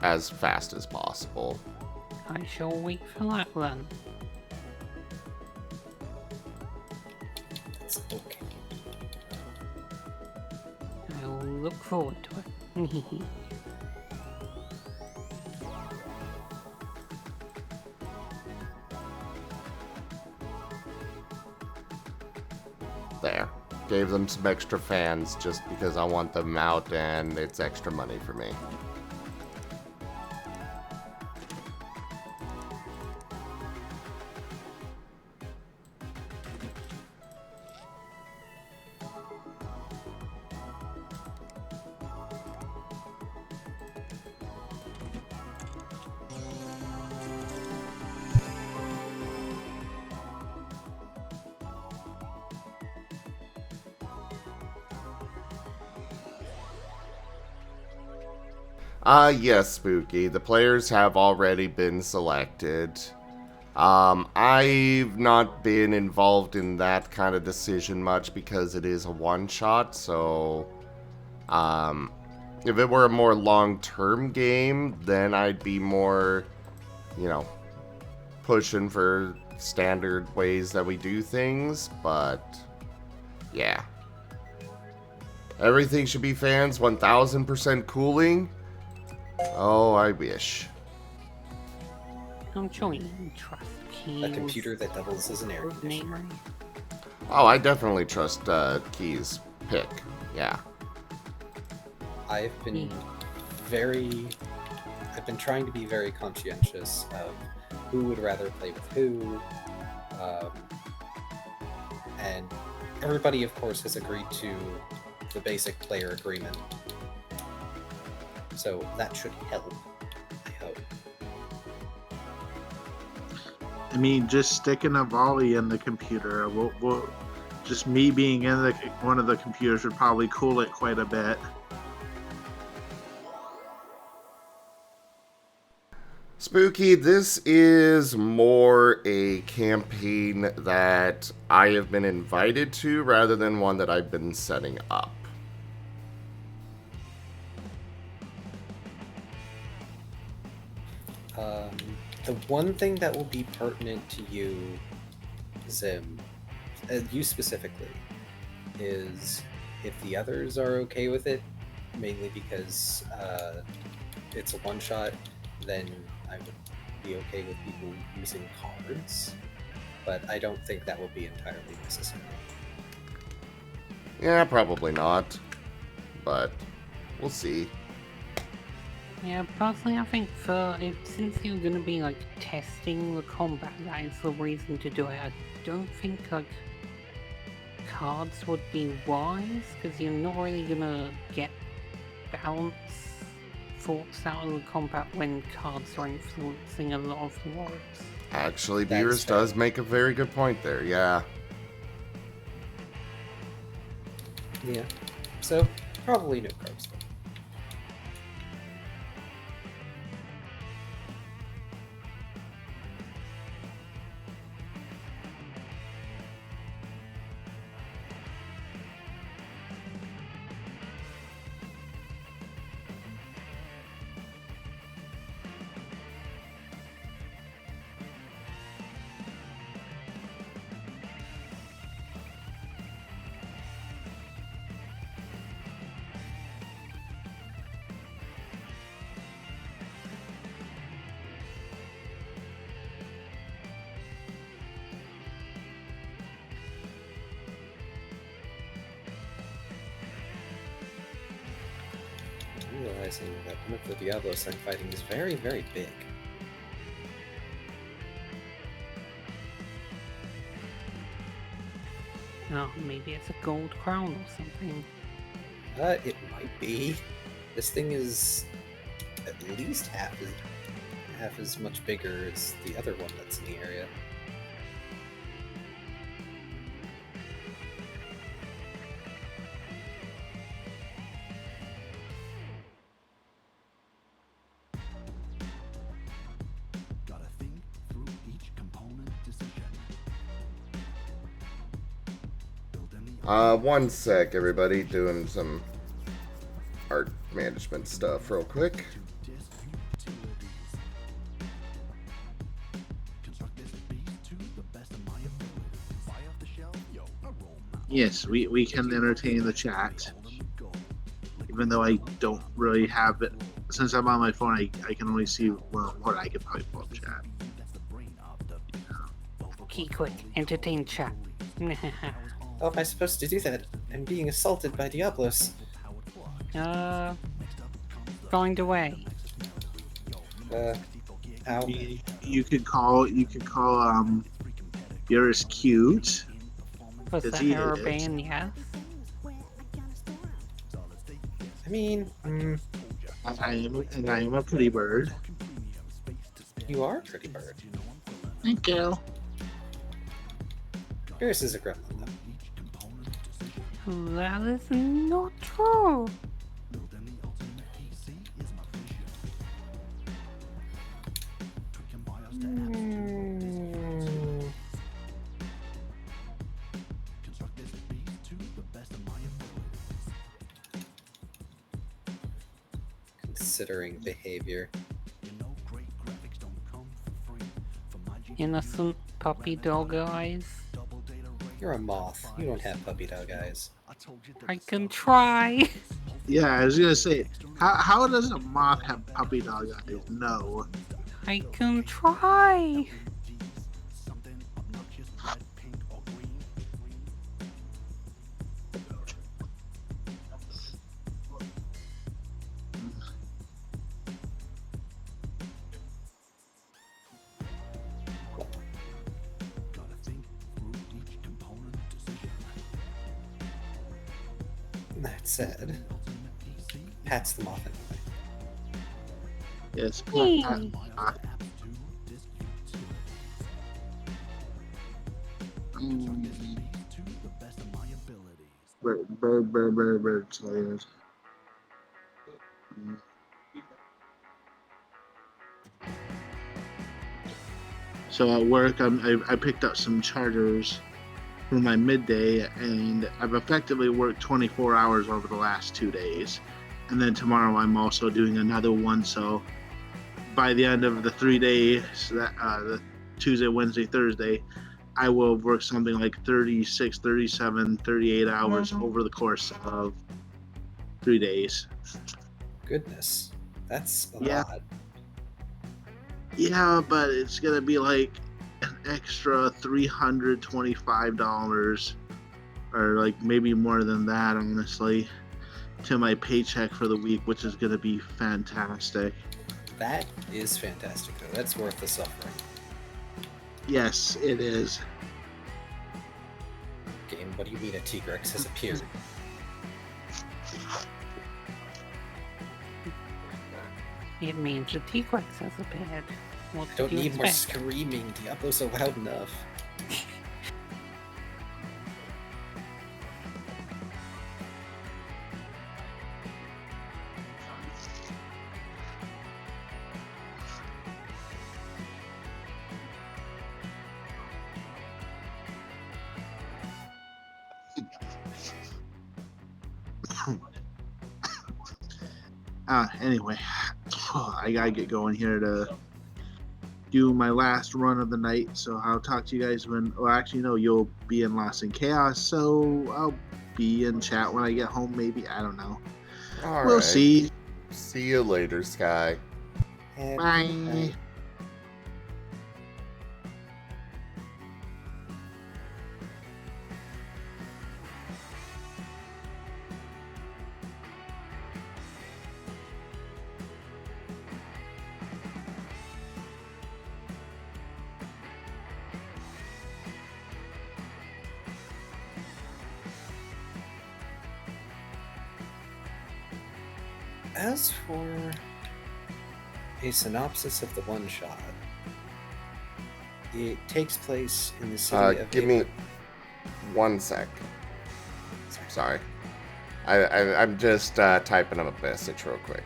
as fast as possible. I shall wait for that then. It's okay. I'll look forward to it. There. Gave them some extra fans just because I want them out and it's extra money for me. Yes, Spooky. The players have already been selected. I've not been involved in that kind of decision much because it is a one-shot, so... if it were a more long-term game, then I'd be more, you know, pushing for standard ways that we do things, but... yeah. Everything should be fans, 1000% cooling. Oh, I wish. I'm sure you can trust Keys. A computer that doubles as an air conditioner. Oh, I definitely trust Key's pick. Yeah. I've been trying to be very conscientious of who would rather play with who. And everybody, of course, has agreed to the basic player agreement. So that should help, I hope. I mean, just sticking a volley in the computer, just me being in one of the computers would probably cool it quite a bit. Spooky, this is more a campaign that I have been invited to rather than one that I've been setting up. The one thing that will be pertinent to you, Zim, you specifically, is if the others are okay with it, mainly because it's a one-shot, then I would be okay with people using cards, but I don't think that will be entirely necessary. Yeah, probably not, but we'll see. Yeah, personally, I think since you're gonna be like testing the combat, that is the reason to do it. I don't think like cards would be wise because you're not really gonna get balance thoughts out of the combat when cards are influencing a lot of the rolls. Actually, Beerus does make a very good point there. Yeah. Yeah. So, probably no carbs. Realizing that one of the Diablos I'm fighting is very, very big. Oh, maybe it's a gold crown or something. It might be. This thing is at least half as much bigger as the other one that's in the area. Gotta think through each component decision. Build any 1 sec, everybody. Doing some art management stuff real quick. disk utilities. Construct this beast to the best of my ability. Fire off the shelf, yo, aroma. Yes, we can entertain the chat, Ultimate goal. even though I don't really have it. Since I'm on my phone, I can only see what I can probably pull up chat. That's the brain of the Key quick, entertain chat. How am I supposed to do that? I'm being assaulted by Diablos. Find a way. Ow. You could call Yours cute. Was Is the he error it? ban, yes? I mean, I am a pretty bird. you are a pretty bird. Thank you. Yours is a gremlin, though. That is not true. Considering behavior. Innocent puppy dog eyes. You're a moth. You don't have puppy dog eyes. I can try. Yeah, I was gonna say, how does a moth have puppy dog eyes? No. I can try. That said, pats the moth anyway. Yes. Hey. Bird, tired. So at work, I picked up some charters for my midday, and I've effectively worked 24 hours over the last 2 days. And then tomorrow I'm also doing another one. So by the end of the 3 days, the Tuesday, Wednesday, Thursday, I will work something like 36, 37, 38 hours over the course of 3 days. Goodness, that's a Yeah. lot. Yeah, but it's gonna be like an extra $325, or like maybe more than that, honestly, to my paycheck for the week, which is gonna be fantastic. That is fantastic, though. That's worth the suffering. Yes, it is. Game, what do you mean a T-Rex has appeared? It means the T-Rex has appeared. What I don't did you need more expect? screaming. Diablo's are loud enough. Anyway, I gotta get going here to do my last run of the night. So I'll talk to you guys when. Well, actually, no, you'll be in Lost in Chaos. So I'll be in chat when I get home. Maybe, I don't know. All We'll right. see. See you later, Sky. Bye. As for a synopsis of the one-shot, it takes place in the city of... Give me 1 sec. Sorry. I'm just typing up a message real quick.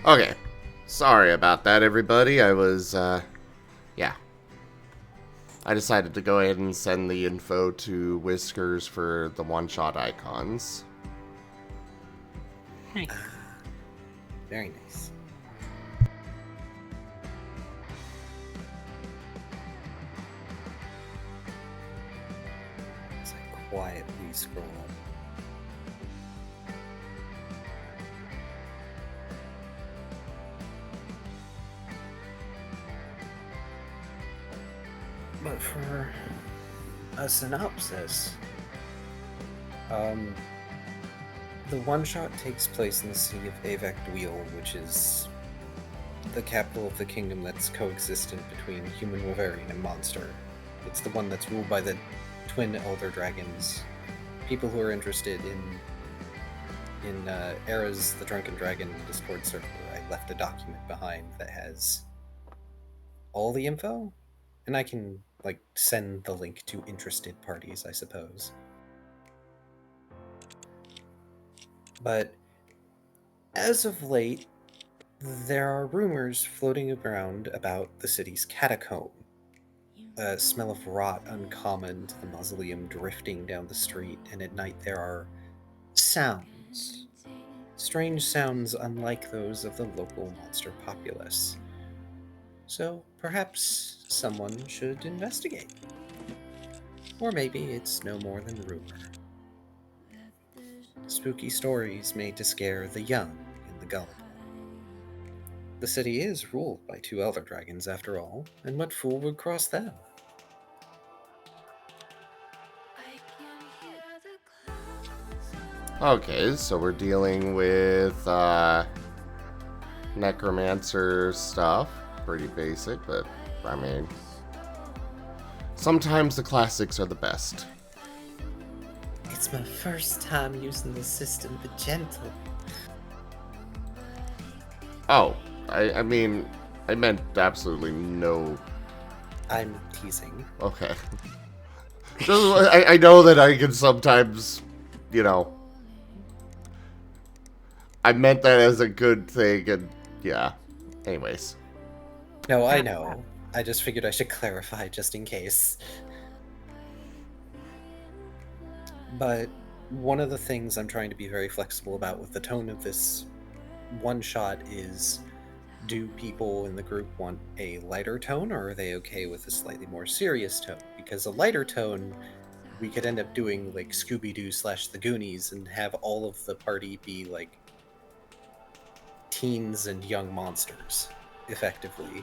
Okay. Sorry about that, everybody. I was, yeah. I decided to go ahead and send the info to Whiskers for the one-shot icons. Nice. Very nice. As I quietly scroll up. But for a synopsis, the one-shot takes place in the city of Avek Dweel, which is the capital of the kingdom that's coexistent between human Wyverian and monster. It's the one that's ruled by the twin elder dragons. People who are interested in Era's The Drunken Dragon Discord server, I left a document behind that has all the info, and I can send the link to interested parties, I suppose. But As of late, there are rumors floating around about the city's catacomb. A smell of rot uncommon to the mausoleum drifting down the street, and at night there are sounds. Strange sounds unlike those of the local monster populace. So perhaps someone should investigate. Or maybe it's no more than rumor. Spooky stories made to scare the young and the gullible. The city is ruled by 2 elder dragons after all, and what fool would cross them? Okay, so we're dealing with necromancer stuff. Pretty basic, but I mean, sometimes the classics are the best. It's my first time using the system, but gentle. Oh, I mean, I meant absolutely no. I'm teasing. Okay. Just, I know that I can sometimes, you know. I meant that as a good thing, and yeah. Anyways. No, I know. I just figured I should clarify just in case. But one of the things I'm trying to be very flexible about with the tone of this one shot is, do people in the group want a lighter tone, or are they okay with a slightly more serious tone? Because a lighter tone, we could end up doing like Scooby-Doo / the Goonies and have all of the party be like teens and young monsters, effectively.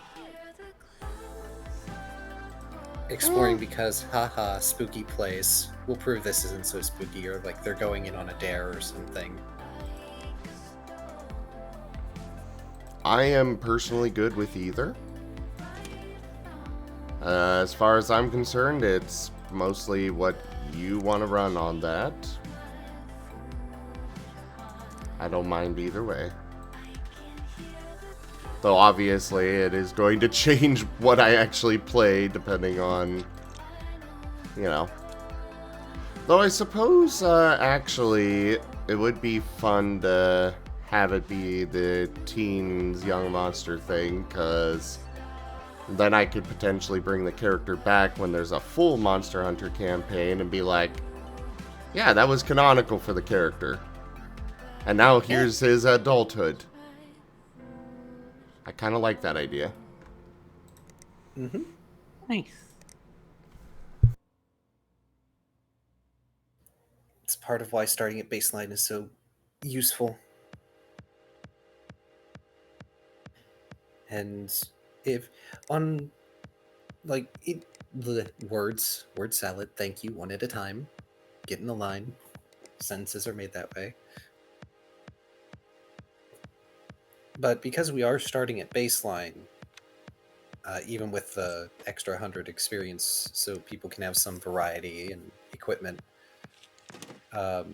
Exploring because, haha, spooky place. We'll prove this isn't so spooky, or like they're going in on a dare or something. I am personally good with either. As far as I'm concerned, it's mostly what you want to run on that. I don't mind either way. Though obviously it is going to change what I actually play depending on, you know. Though I suppose actually it would be fun to have it be the teens young monster thing, because then I could potentially bring the character back when there's a full Monster Hunter campaign and be like, yeah, that was canonical for the character. And now here's his adulthood. I kind of like that idea. Mm-hmm. Nice. It's part of why starting at baseline is so useful. And if on like it, the word salad, thank you, one at a time. Get in the line. Sentences are made that way. But because we are starting at baseline, even with the extra 100 experience, so people can have some variety and equipment, the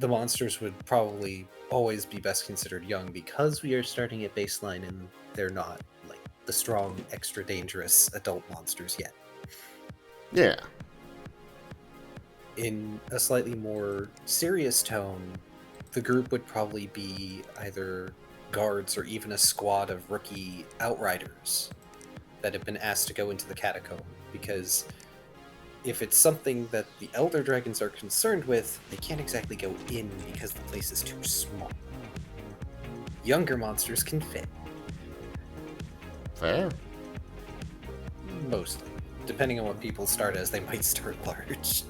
monsters would probably always be best considered young, because we are starting at baseline and they're not like the strong, extra dangerous adult monsters yet. Yeah. In a slightly more serious tone, the group would probably be either guards or even a squad of rookie outriders that have been asked to go into the catacomb, because if it's something that the elder dragons are concerned with, they can't exactly go in because the place is too small. Younger monsters can fit. Fair. Mostly. Depending on what people start as, they might start large.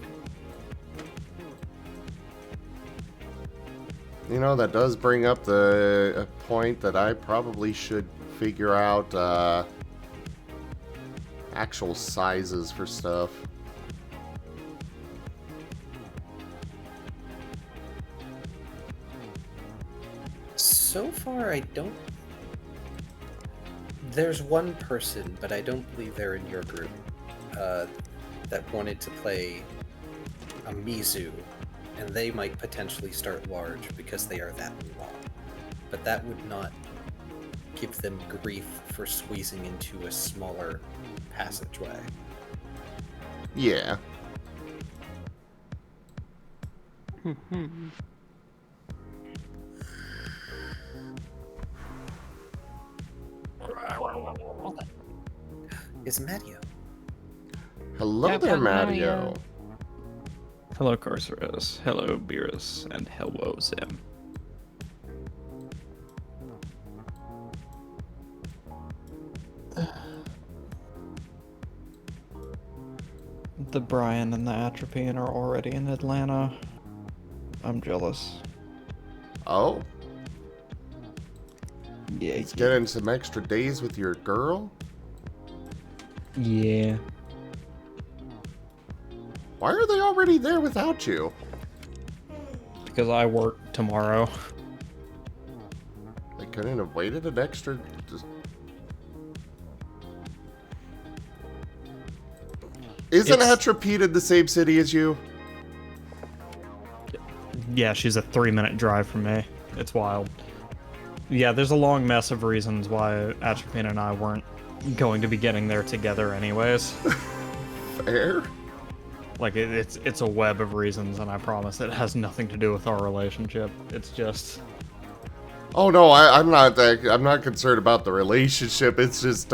You know, that does bring up the point that I probably should figure out actual sizes for stuff. So far, I don't... There's one person, but I don't believe they're in your group, that wanted to play a Mizu, and they might potentially start large because they are that long. But that would not give them grief for squeezing into a smaller passageway. Yeah. is Mario. Hello Yep, there, yep, Mario. Hello, Carcerus. Hello, Beerus. And hello, Zim. The Brian and the Atropine are already in Atlanta. I'm jealous. Oh, Yeah, he's getting some extra days with your girl? yeah. Why are they already there without you? Because I work tomorrow. They couldn't have waited an extra... Isn't Atropine in the same city as you? Yeah, she's a 3-minute drive from me. It's wild. Yeah, there's a long mess of reasons why Atropine and I weren't going to be getting there together anyways. Fair? Like, it's a web of reasons, and I promise it has nothing to do with our relationship. It's just... Oh no, I'm not concerned about the relationship. It's just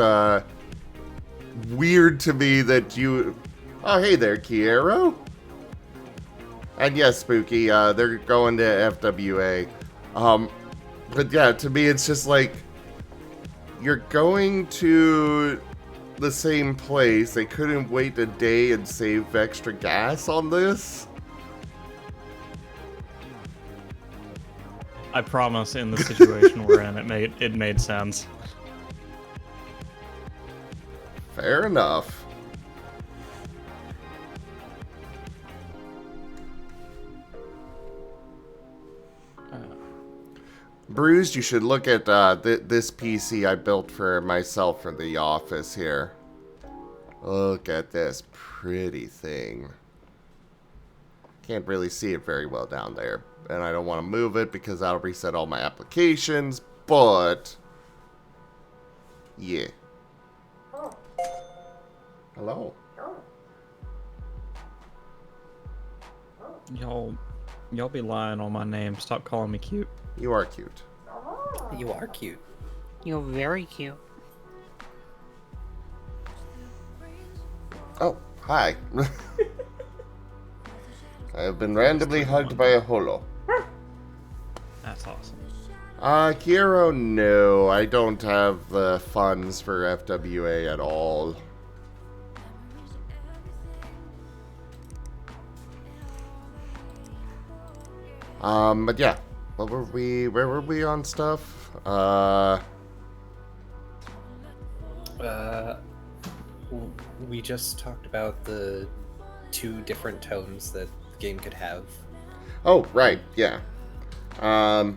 weird to me that you... Oh, hey there, Kiero. And yes, Spooky, they're going to FWA. But yeah, to me it's just like, you're going to the same place. They couldn't wait a day and save extra gas on this? I promise in the situation we're in, it made sense. Fair enough. Bruised, you should look at this PC I built for myself for the office here. Look at this pretty thing. Can't really see it very well down there. And I don't want to move it because that'll reset all my applications, but... yeah. Hello. Y'all be lying on my name. Stop calling me cute. You are cute. You are cute. You're very cute. Oh, hi. I have been randomly hugged by a holo. That's awesome. Kiero, no. I don't have the funds for FWA at all. But yeah. Where were we on stuff? We just talked about the 2 different tones that the game could have. Oh, right, yeah. I'll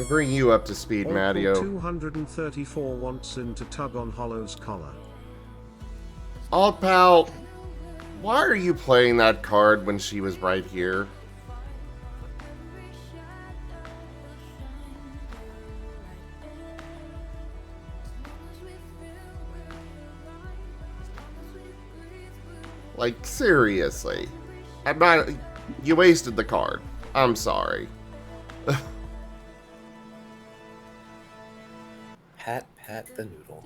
bring you up to speed, Mattio. 234 wants in to tug on Hollow's collar. Old pal, why are you playing that card when she was right here? Like, seriously. I'm not... You wasted the card. I'm sorry. Pat the noodle.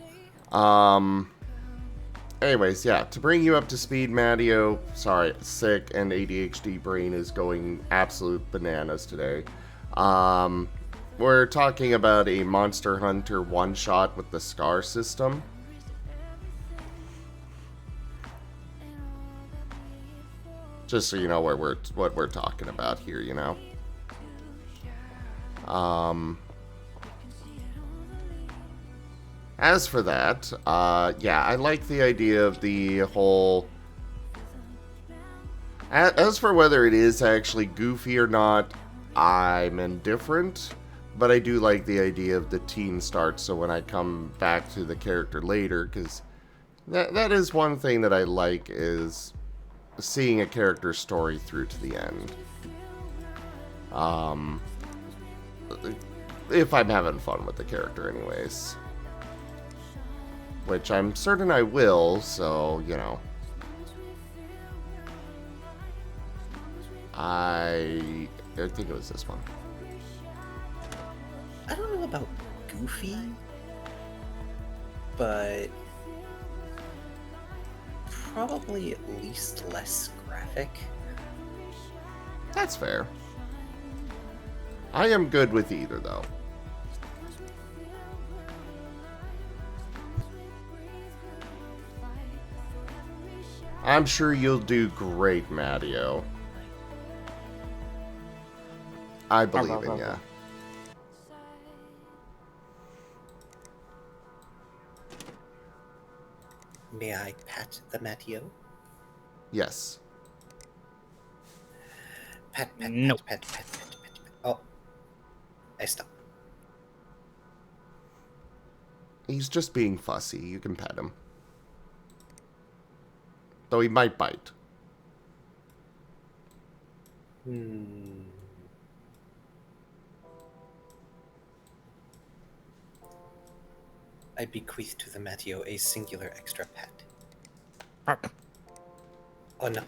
Anyways, yeah. To bring you up to speed, Mattio... Sorry, sick and ADHD brain is going absolute bananas today. We're talking about a Monster Hunter one-shot with the Scar system. Just so you know what we're talking about here, you know. As for that, yeah, I like the idea of the whole... As for whether it is actually goofy or not, I'm indifferent. But I do like the idea of the teen start, so when I come back to the character later, because that is one thing that I like, is seeing a character's story through to the end. If I'm having fun with the character anyways. Which I'm certain I will, so, you know. I think it was this one. I don't know about goofy, but probably at least less graphic. That's fair. I am good with either, though. I'm sure you'll do great, Matteo. I believe in ya. May I pat the Matteo? Yes. Pat, pat, No. pat, pat, pat, pat, pat, pat. Oh. I stopped. He's just being fussy. You can pet him. Though he might bite. I bequeath to the Matteo a singular extra pet. Oh no.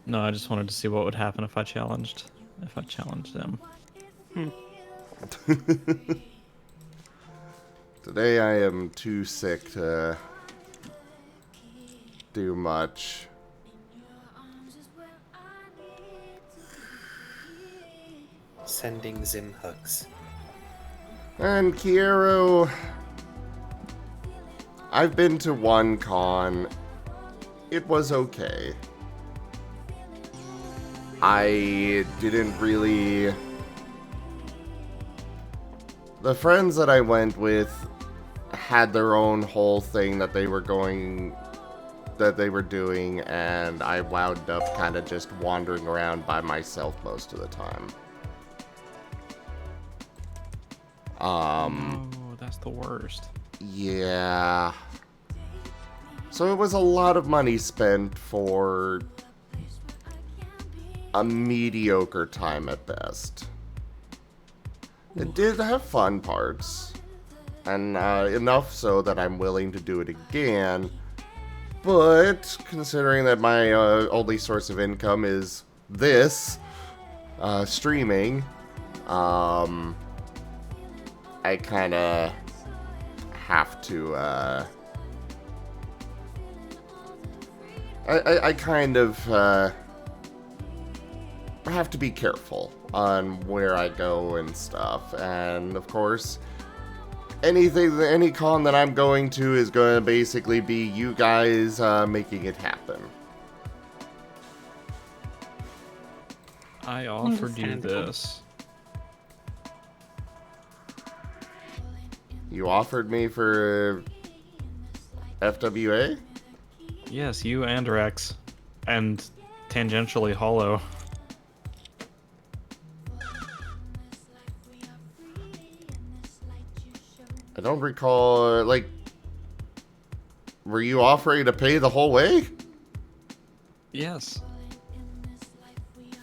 No, I just wanted to see what would happen if I challenged him. Today I am too sick to do much. Sending Zim hugs. And Kiero, I've been to one con. It was okay. I didn't really... The friends that I went with had their own whole thing that they were doing, and I wound up kind of just wandering around by myself most of the time. Oh, that's the worst. Yeah. So it was a lot of money spent for a mediocre time at best. It did have fun parts, and enough so that I'm willing to do it again, but considering that my only source of income is this, streaming, I kind of have to, I kind of have to be careful on where I go and stuff, and of course, any con that I'm going to is going to basically be you guys making it happen. I offered you this. You offered me for FWA? Yes, you and Rex. And tangentially Hollow. I don't recall, like, were you offering to pay the whole way? Yes.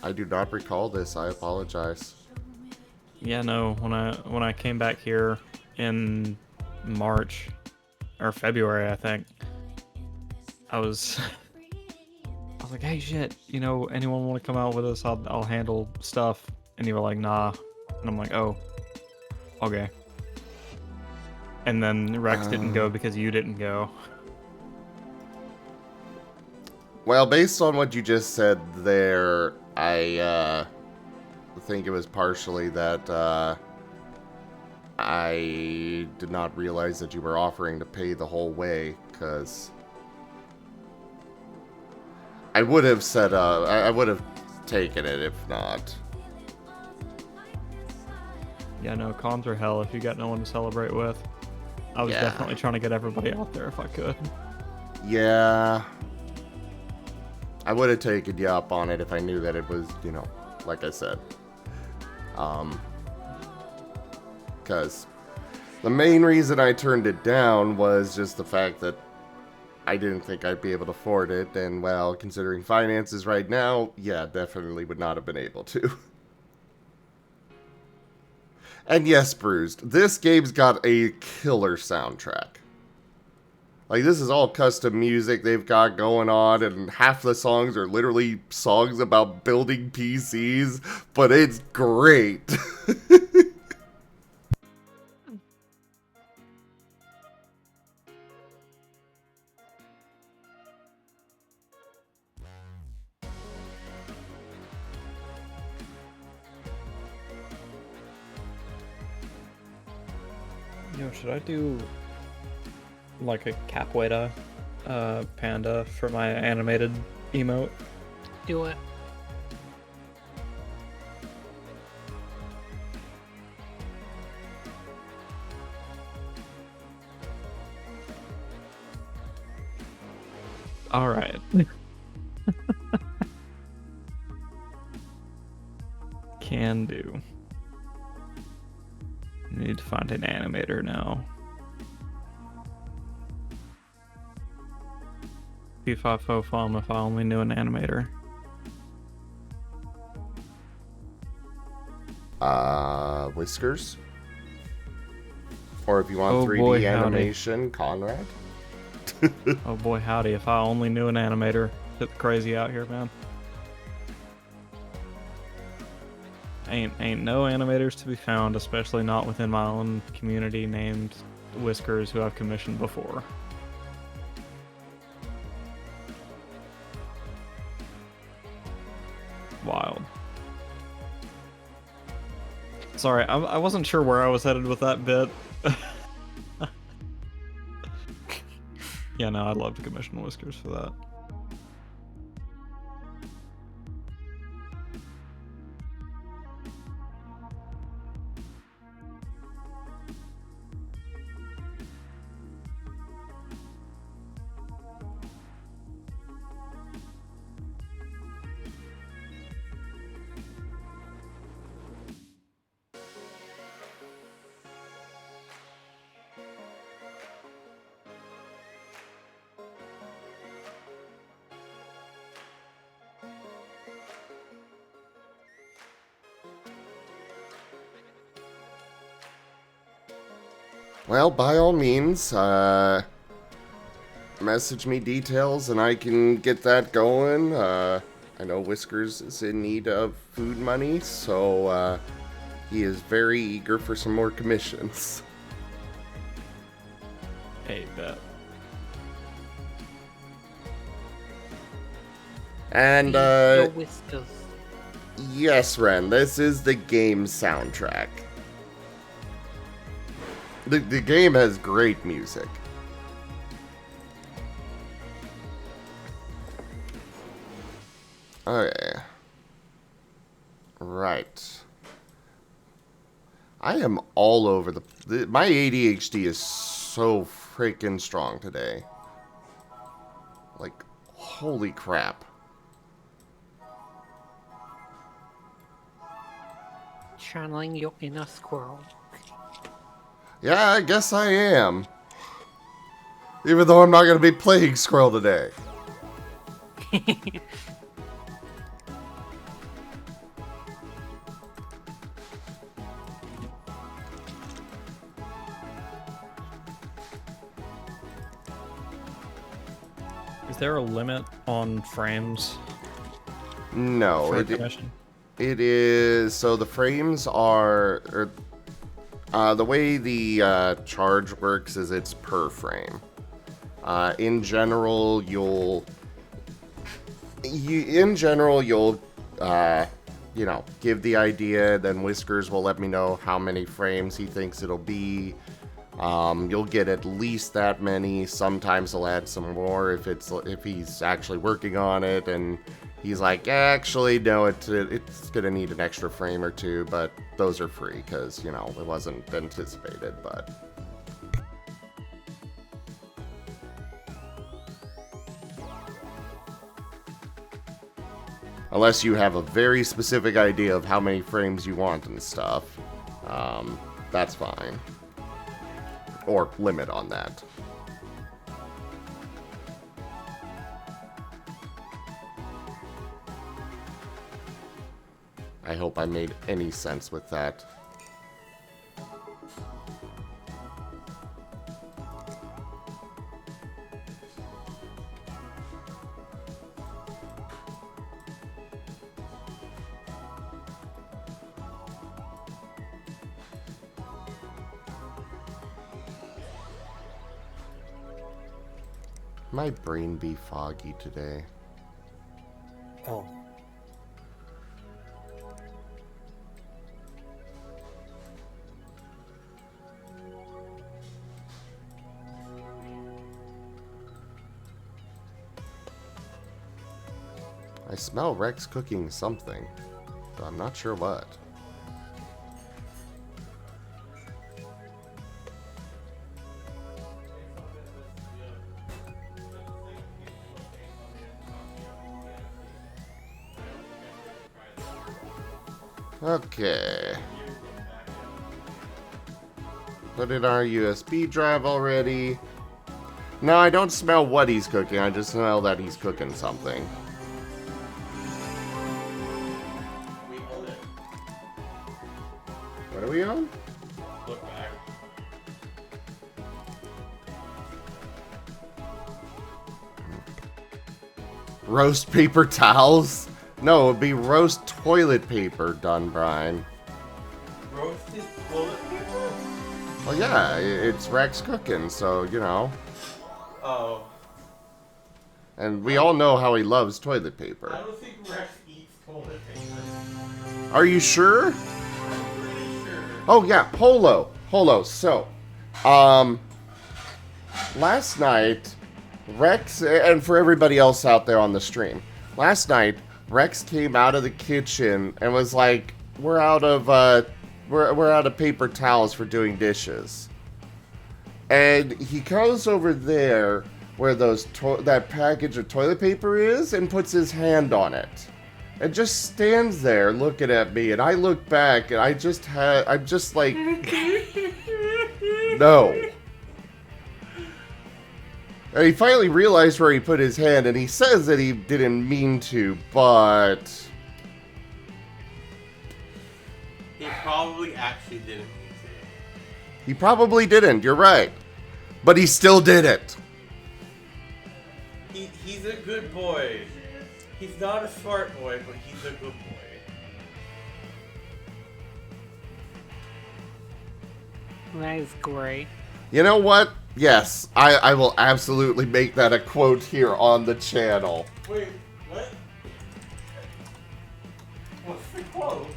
I do not recall this. I apologize. Yeah, no, when I came back here in March or February, I think, I was like, hey, shit, you know, anyone want to come out with us? I'll handle stuff. And you were like, nah. And I'm like, oh, okay. And then Rex didn't go because you didn't go. Well, based on what you just said there, I think it was partially that I did not realize that you were offering to pay the whole way, because I would have said, I would have taken it if not. Yeah, no, cons are hell if you got no one to celebrate with. I was definitely trying to get everybody out there if I could. Yeah. I would have taken you up on it if I knew that it was, you know, like I said. Because the main reason I turned it down was just the fact that I didn't think I'd be able to afford it. And, well, considering finances right now, yeah, definitely would not have been able to. And yes, Bruised, this game's got a killer soundtrack. Like, this is all custom music they've got going on, and half the songs are literally songs about building PCs, but it's great. Yo, should I do like a capoeira panda for my animated emote? Do it. All right. Can do. Need to find an animator now. P5 farm if I only knew an animator. Whiskers? Or if you want Oh 3D boy, howdy. animation, Conrad? Oh boy, howdy! If I only knew an animator. It's crazy out here, man. Ain't no animators to be found, especially not within my own community named Whiskers, who I've commissioned before. Wild. Sorry, I wasn't sure where I was headed with that bit. Yeah, no, I'd love to commission Whiskers for that. Well, by all means, message me details and I can get that going. I know Whiskers is in need of food money, so he is very eager for some more commissions. Hey, bet. And, Your Whiskers. yes, Ren, this is the game soundtrack. The game has great music. Okay. Right. I am all over my ADHD is so freaking strong today. Like, holy crap. Channeling your inner squirrel. Yeah, I guess I am. Even though I'm not going to be playing Squirrel today. Is there a limit on frames No, for a it commission? is. So the frames are. The way the charge works is it's per frame. In general, you'll give the idea, then Whiskers will let me know how many frames he thinks it'll be. You'll get at least that many. Sometimes he'll add some more if he's actually working on it, and he's like, actually, no, it's gonna need an extra frame or two, but those are free because it wasn't anticipated. But unless you have a very specific idea of how many frames you want and stuff, that's fine. Or limit on that. I hope I made any sense with that. My brain be foggy today. Oh. smell Rex cooking something, but I'm not sure what. Okay. Put in our USB drive already. No, I don't smell what he's cooking. I just smell that he's cooking something. What are we on? Look back. Roast paper towels? No, it would be roast toilet paper done, Brian. Roasted toilet paper? Well, yeah, it's Rex cooking, so, you know. Oh. And we all know how he loves toilet paper. I don't think Rex eats toilet paper. Are you sure? I'm pretty sure. Oh, yeah, Holo. So, last night, Rex, and for everybody else out there on the stream, last night, Rex came out of the kitchen and was like, we're out of paper towels for doing dishes. And he goes over there where that package of toilet paper is and puts his hand on it. And just stands there looking at me, and I look back and I'm just like, no. And he finally realized where he put his hand, and he says that he didn't mean to, but He probably actually didn't mean to. he probably didn't, you're right. But he still did it. He's a good boy. He's not a smart boy, but he's a good boy. That is great. You know what? Yes, I will absolutely make that a quote here on the channel. Wait, what? What's the quote?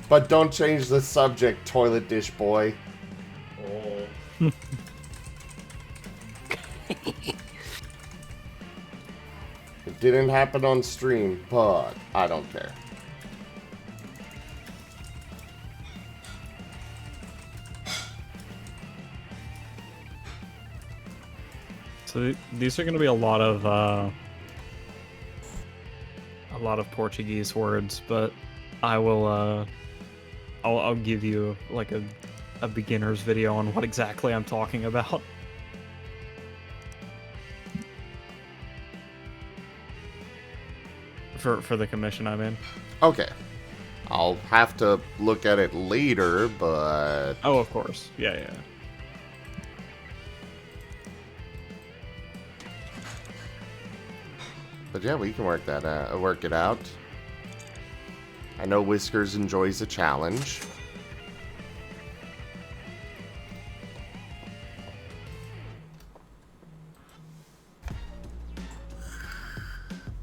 But don't change the subject, toilet dish boy. Oh. It didn't happen on stream, but I don't care. So these are going to be a lot of Portuguese words, but I will I'll give you like a beginner's video on what exactly I'm talking about. For the commission, I mean. Okay. I'll have to look at it later, but Oh, of course. Yeah. But yeah, we can work it out. I know Whiskers enjoys a challenge.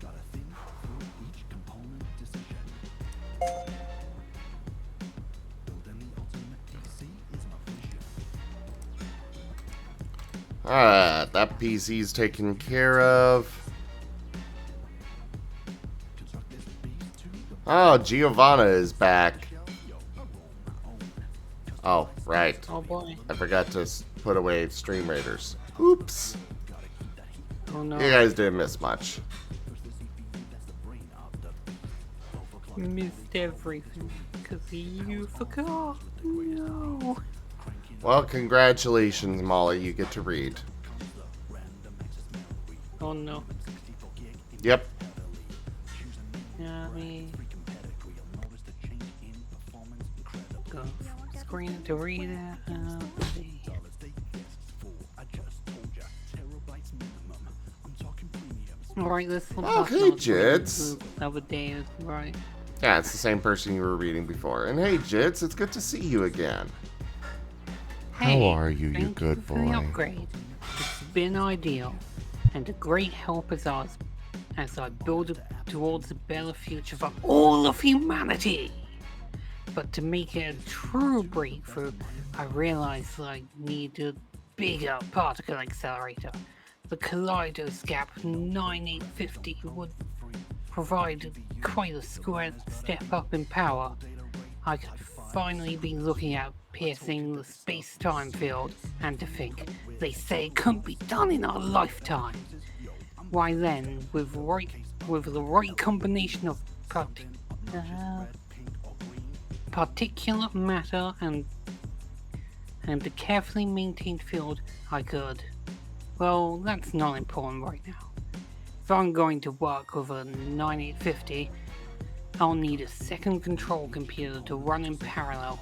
Gotta think through each component decision. Building the ultimate PC is my vision. Alright, that PC's taken care of. Oh, Giovanna is back. Oh, right. Oh boy. I forgot to put away Stream Raiders. Oops. Oh no. You guys didn't miss much. Missed everything because you forgot. No. Well, congratulations, Molly. You get to read. Oh no. Yep. Yeah, me. Go screen to read it. Let's see. Alright, this one. Oh, hey, Jits. The other day, right. Yeah, it's the same person you were reading before. And hey, Jits, it's good to see you again. Hey, How are you, you thank good you for the boy? upgrade. It's been ideal, and a great help as I build towards a better future for all of humanity. But to make it a true breakthrough, I realized that I need a bigger particle accelerator. The Kaleidoscope 9850 would provide quite a step up in power, I could finally be looking at piercing the space-time field, and to think, they say it couldn't be done in our lifetime. Why then, with the right combination of particulate matter and a carefully maintained field, I could. Well, that's not important right now. If I'm going to work with a 9850, I'll need a second control computer to run in parallel.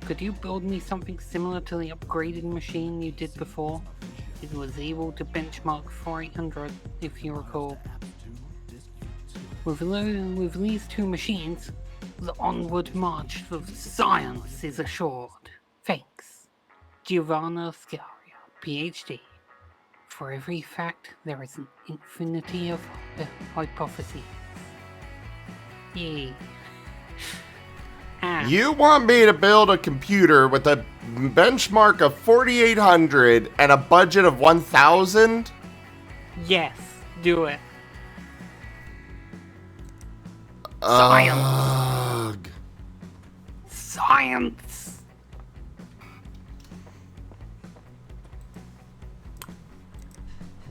Could you build me something similar to the upgraded machine you did before? It was able to benchmark 400, if you recall. With these two machines, the onward march of science is assured. Thanks, Giovanna Scaria, PhD. For every fact, there is an infinity of hypotheses. Yay. You want me to build a computer with a benchmark of 4,800 and a budget of 1,000? Yes, do it. Ugh. Science!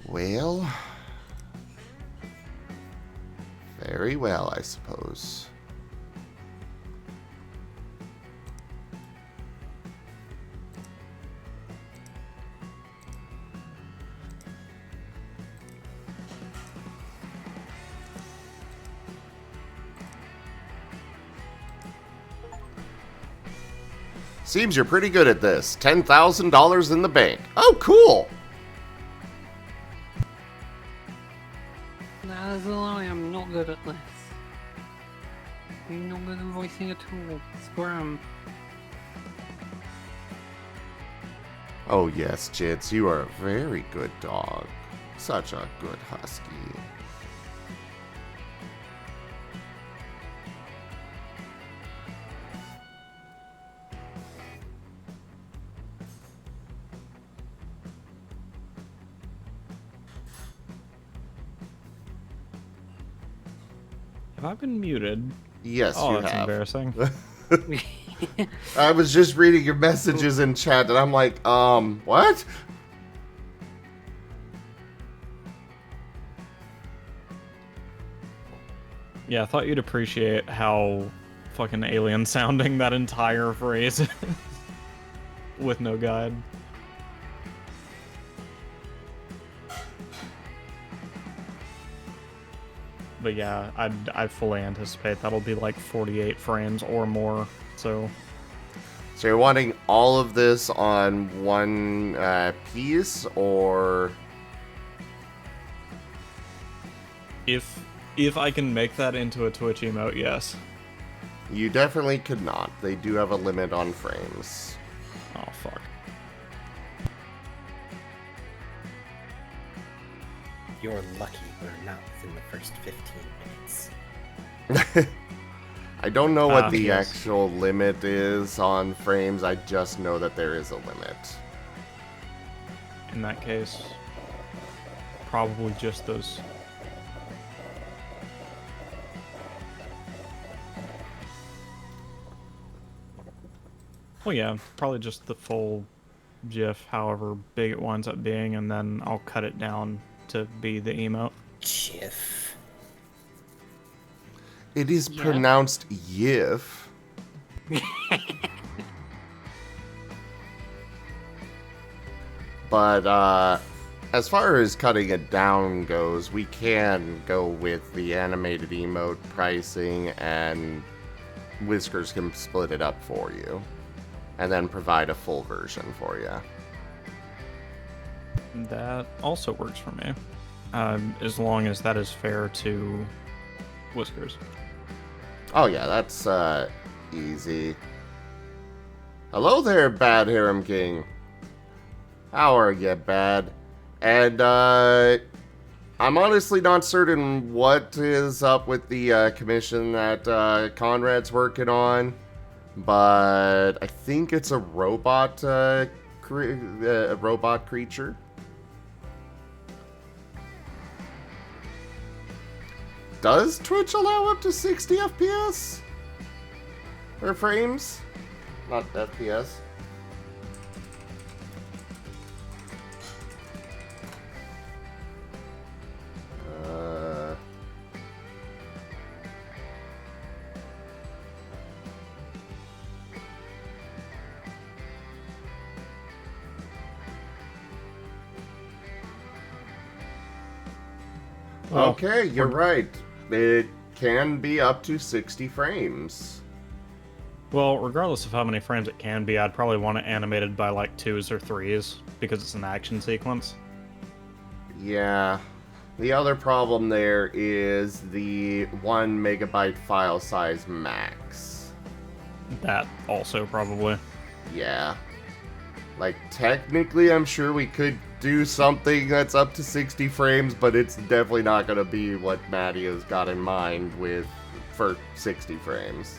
Well, very well, I suppose. Seems you're pretty good at this. $10,000 in the bank. Oh, cool. That is a lie, I'm not good at this. I'm not good at voicing at all. Scram. Oh yes, Jits, you are a very good dog. Such a good husky. Have I been muted? Yes, oh, you that's have. Embarrassing. I was just reading your messages in chat and I'm like, what? Yeah, I thought you'd appreciate how fucking alien sounding that entire phrase is. With no guide. But yeah, I fully anticipate that'll be like 48 frames or more, so... So you're wanting all of this on one piece, or... If I can make that into a Twitch emote, yes. You definitely could not. They do have a limit on frames. Oh, fuck. You're lucky we're not within the first 15 minutes. I don't know what the yes. actual limit is on frames. I just know that there is a limit. In that case, probably just those. Well, yeah, probably just the full GIF, however big it winds up being, and then I'll cut it down to be the emote. GIF. It is pronounced YIF. But as far as cutting it down goes, we can go with the animated emote pricing, and Whiskers can split it up for you and then provide a full version for you. That also works for me, as long as that is fair to Whiskers. Oh yeah, that's easy. Hello there, Bad Harem King. How are you, Bad? And I'm honestly not certain what is up with the commission that Conrad's working on, but I think it's a robot creature. does Twitch allow up to 60 FPS? Or frames? Not FPS. Okay, you're right. It can be up to 60 frames. Well, regardless of how many frames it can be, I'd probably want it animated by like 2s or 3s because it's an action sequence. Yeah. The other problem there is the 1 megabyte file size max. That also probably. Yeah. Like, technically, I'm sure we could do something that's up to 60 frames, but it's definitely not going to be what Maddie has got in mind for 60 frames.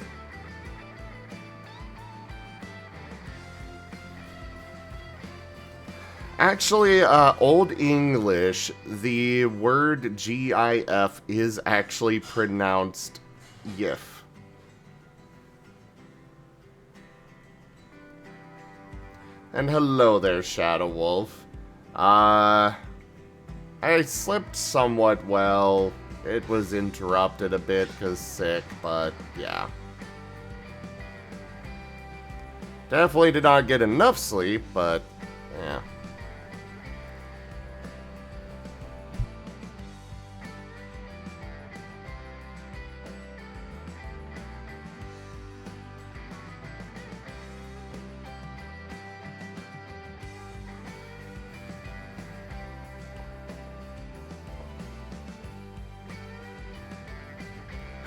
Actually, Old English, the word GIF is actually pronounced YIF. And hello there, Shadow Wolf. I slept somewhat well. It was interrupted a bit because sick, but yeah. Definitely did not get enough sleep, but yeah.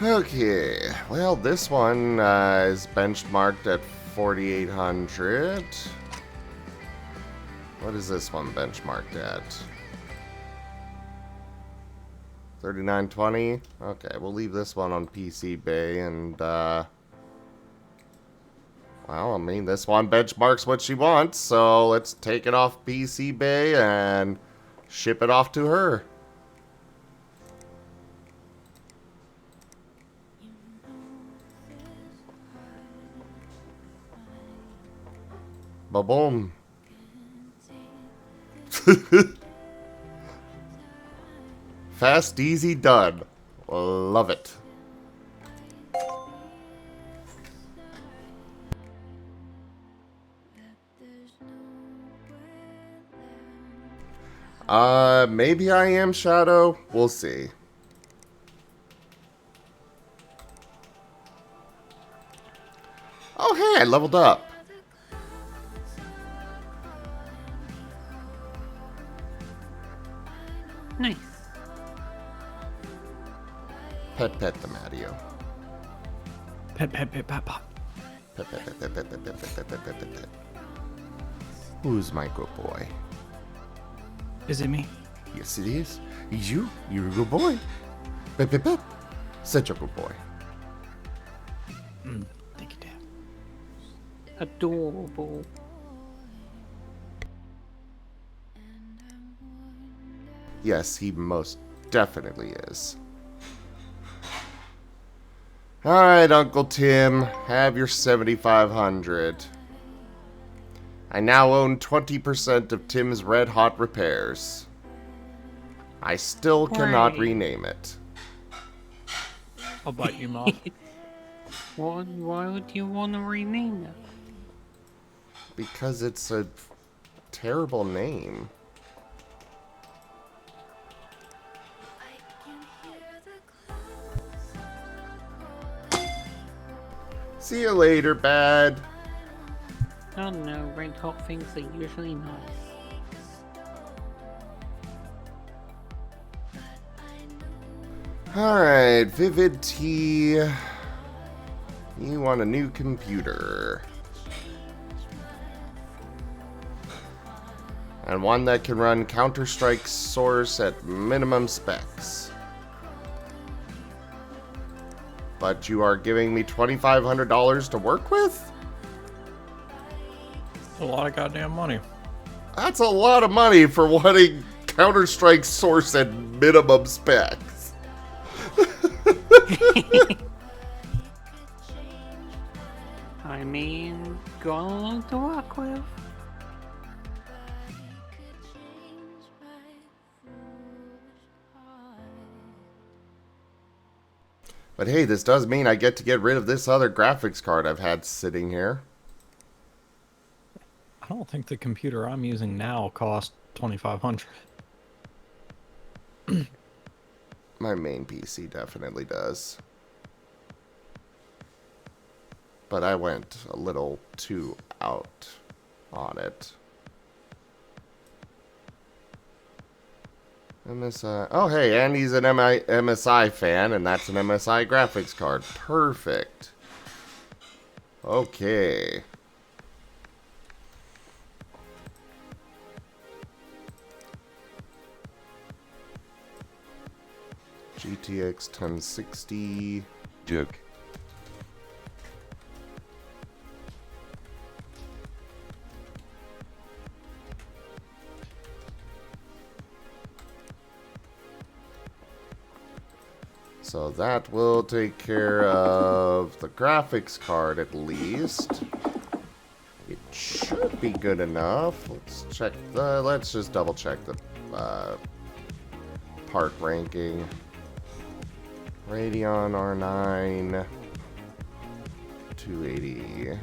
Okay, well, this one is benchmarked at 4,800. What is this one benchmarked at? 3,920? Okay, we'll leave this one on PC Bay, and, well, I mean, this one benchmarks what she wants, so let's take it off PC Bay and ship it off to her. Ba-boom. Fast, easy, done. Love it. Maybe I am Shadow. We'll see. Oh, hey, I leveled up. Nice. Pet the Mario. Pet, pet, pet, pet, pet. Pet, pet, pet, pet, pet, pet, pet, pet, pet, pet, pet. Who's my good boy? Is it me? Yes, it is. You're a good boy. Pet, pet, pet. Such a good boy. Thank you, Dad. Adorable. Yes, he most definitely is. Alright, Uncle Tim, have your 7,500. I now own 20% of Tim's Red Hot Repairs. I still cannot rename it. I'll bite you, Mom. Why would you want to rename it? Because it's a terrible name. See you later, Bad. Oh no, red hot things are usually nice. Alright, Vivid T. You want a new computer. And one that can run Counter-Strike Source at minimum specs. But you are giving me $2,500 to work with? A lot of goddamn money. That's a lot of money for wanting Counter-Strike Source at minimum specs. I mean, got a lot to work with. But hey, this does mean I get to get rid of this other graphics card I've had sitting here. I don't think the computer I'm using now costs $2,500. My main PC definitely does. But I went a little too out on it. MSI. Oh, hey, Andy's an MSI fan, and that's an MSI graphics card. Perfect. Okay. GTX 1060. Duke. So that will take care of the graphics card at least. It should be good enough. Let's check the. Let's just double check the part ranking. Radeon R9 280.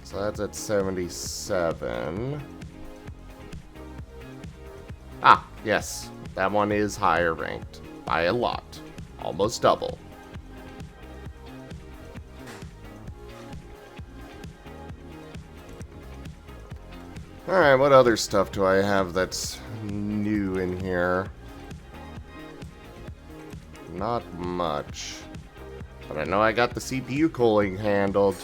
So that's at 77. Ah, yes. That one is higher ranked. By a lot. Almost double. Alright, what other stuff do I have that's new in here? Not much. But I know I got the CPU cooling handled.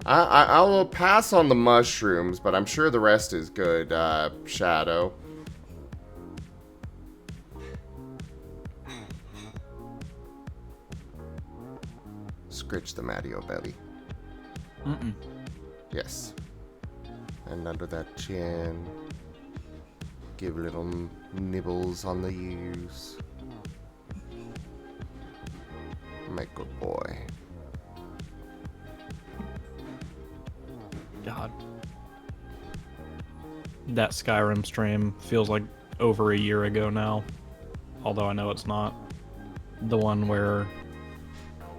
I will pass on the mushrooms, but I'm sure the rest is good, Shadow. Scritch the Matteo belly. Yes. And under that chin. Give little nibbles on the ears. My good boy. God. That Skyrim stream feels like over a year ago now. Although I know it's not. The one where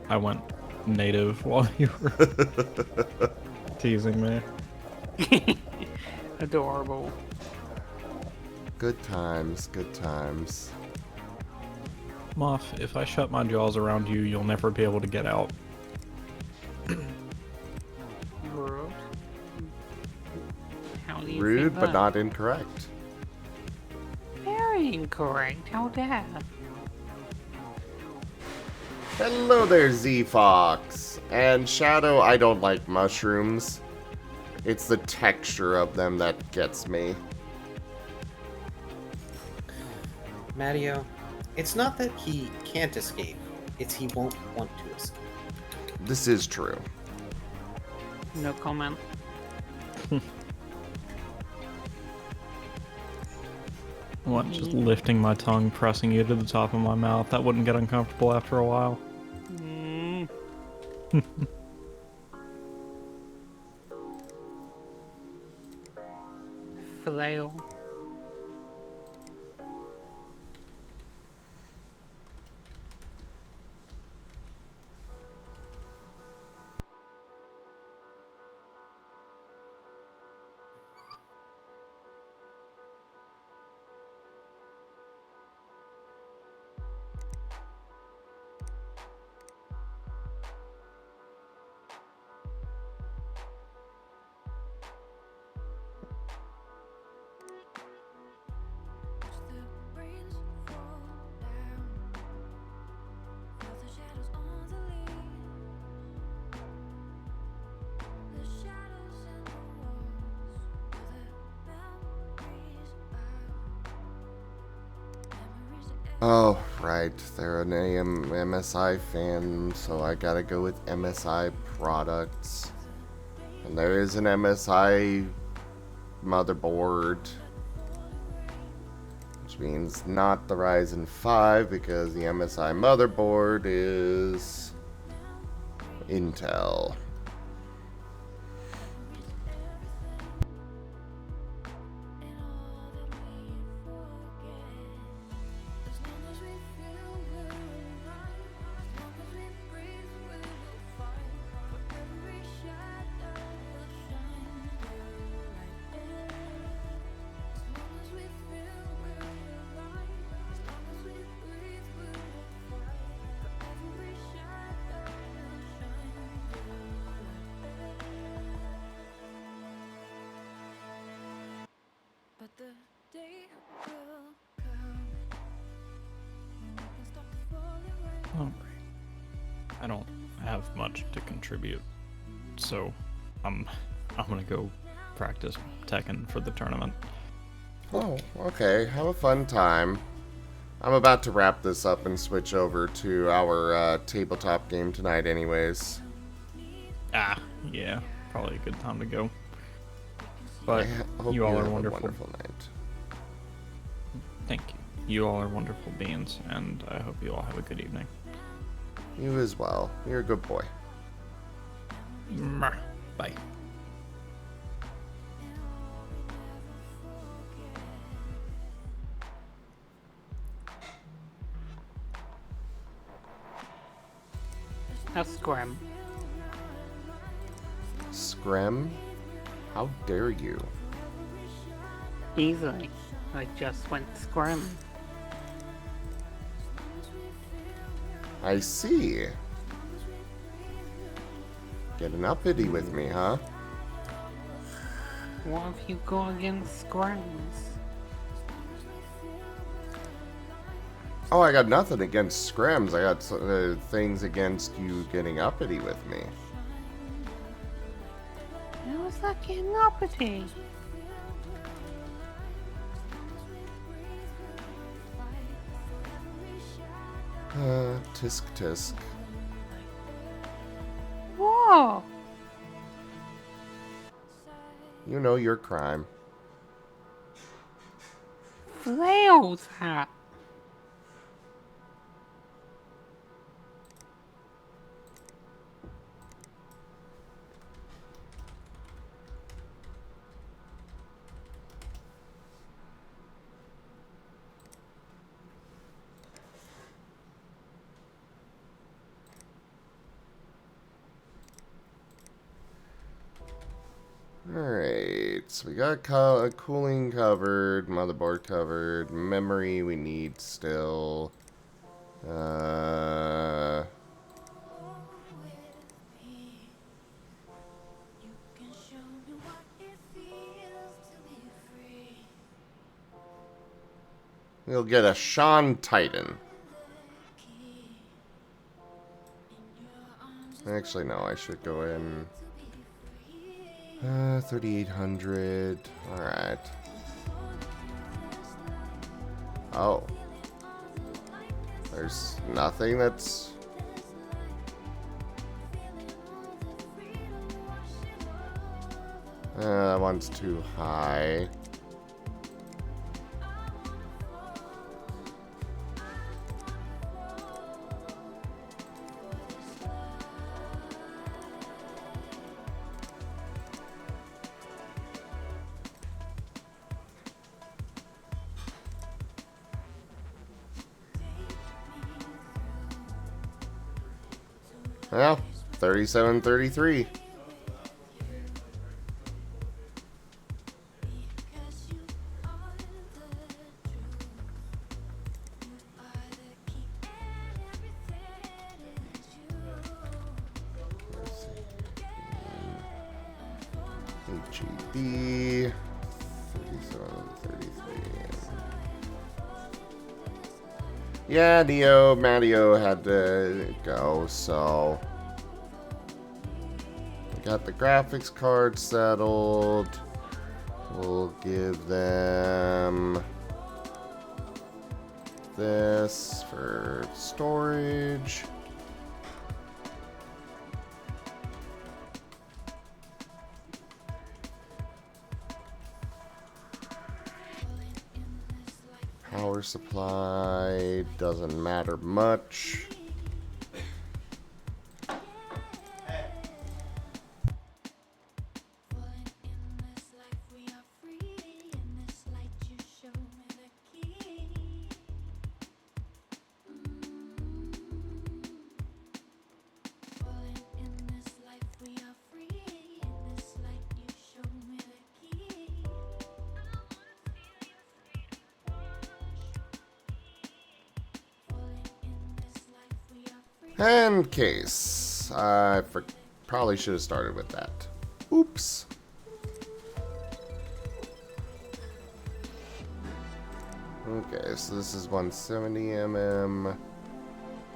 I went native while you were teasing me. Adorable. Good times, good times. Muff, if I shut my jaws around you, you'll never be able to get out. Rude. How do you Rude, think but that? not incorrect. Very incorrect. How dare? Hello there, Z-Fox. And Shadow, I don't like mushrooms. It's the texture of them that gets me. Matteo, it's not that he can't escape, it's he won't want to escape. This is true. No comment. What, just lifting my tongue, pressing you to the top of my mouth? That wouldn't get uncomfortable after a while. Mm. Flail. Oh, right. They're an MSI fan, so I gotta go with MSI products. And there is an MSI motherboard, which means not the Ryzen 5 because the MSI motherboard is Intel. Alright. I don't have much to contribute, so I'm gonna go practice Tekken for the tournament. Oh, okay. Have a fun time. I'm about to wrap this up and switch over to our tabletop game tonight anyways. Ah, yeah, probably a good time to go. But I hope you all are have wonderful. A wonderful night. Thank you. You all are wonderful beings, and I hope you all have a good evening. You as well. You're a good boy. Bye. A scram. Scram? How dare you? Easily. I just went scram. I see. Get an uppity with me, huh? What if you go against scrims? Oh, I got nothing against scrims. I got things against you getting uppity with me. How is that getting uppity? Tisk tisk. Whoa! You know your crime. Flails hat. Alright, so we got cooling covered, motherboard covered, memory we need still. We'll get a Sean Titan. Actually, no, I should go in. 3,800. Alright. Oh. There's nothing that's... that one's too high. Well, 3733. HED 3733. Yeah, Mattio had to go, so we got the graphics card settled. We'll give them this for storage. Power supply doesn't matter much. And case. I probably should have started with that. Oops. Okay, so this is 170mm.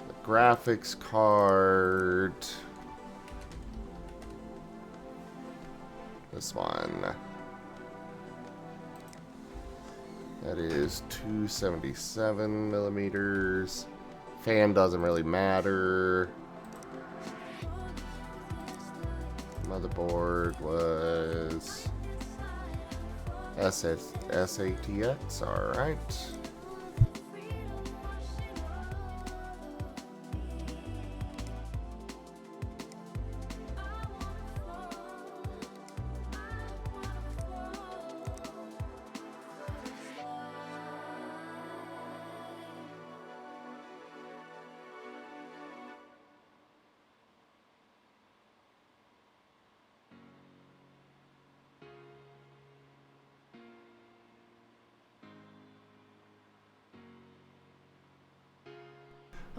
The graphics card. This one. That is 277mm. Fan doesn't really matter. Motherboard was SATX, alright.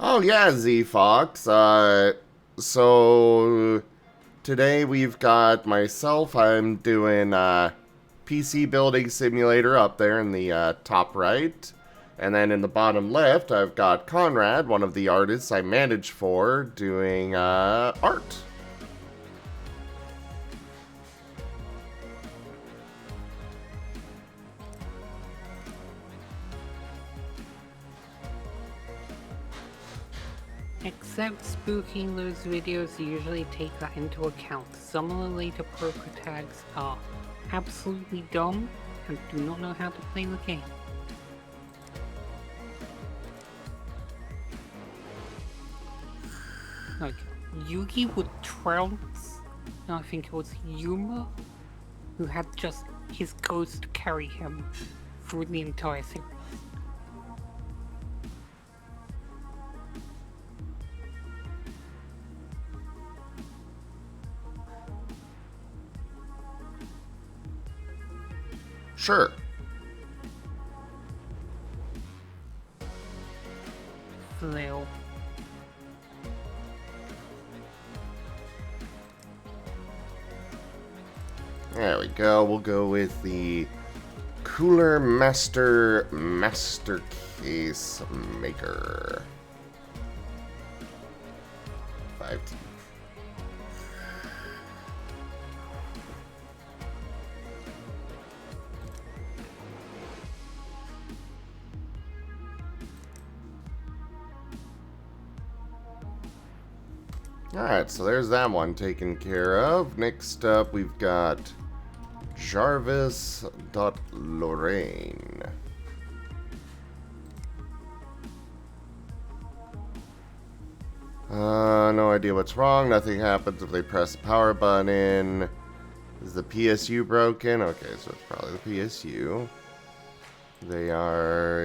Oh yeah, Z-Fox. So today we've got myself. I'm doing PC Building Simulator up there in the top right. And then in the bottom left, I've got Conrade, one of the artists I manage for, doing art. Except spooking, those videos usually take that into account. Some of the later poker tags are absolutely dumb and do not know how to play the game. Like, Yugi would trounce, and I think it was Yuma, who had just his ghost carry him through the entire series. Sure. Flail. There we go. We'll go with the Cooler Master Case Maker. 5T. Alright, so there's that one taken care of. Next up, we've got Jarvis.Lorraine. No idea what's wrong. Nothing happens if they press the power button. Is the PSU broken? Okay, so it's probably the PSU.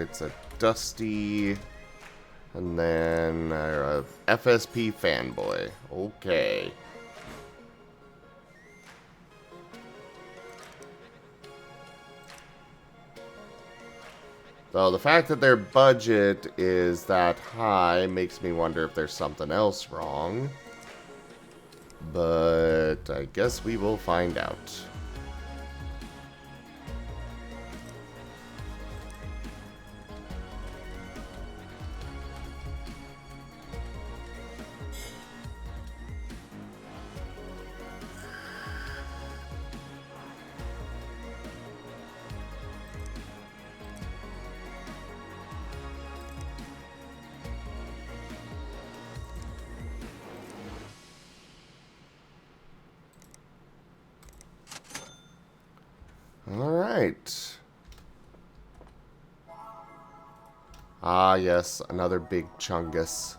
It's a Dusty... And then FSP Fanboy. Okay. So the fact that their budget is that high makes me wonder if there's something else wrong. But I guess we will find out. Alright. Ah, yes, another big chungus.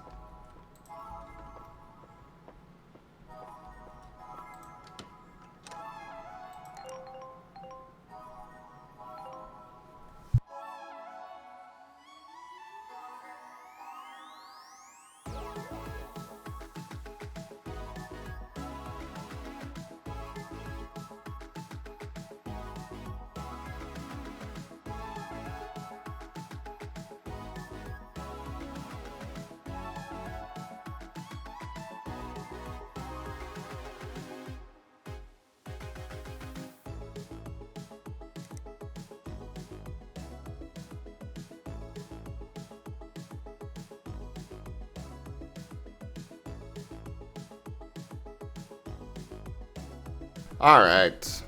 Alright.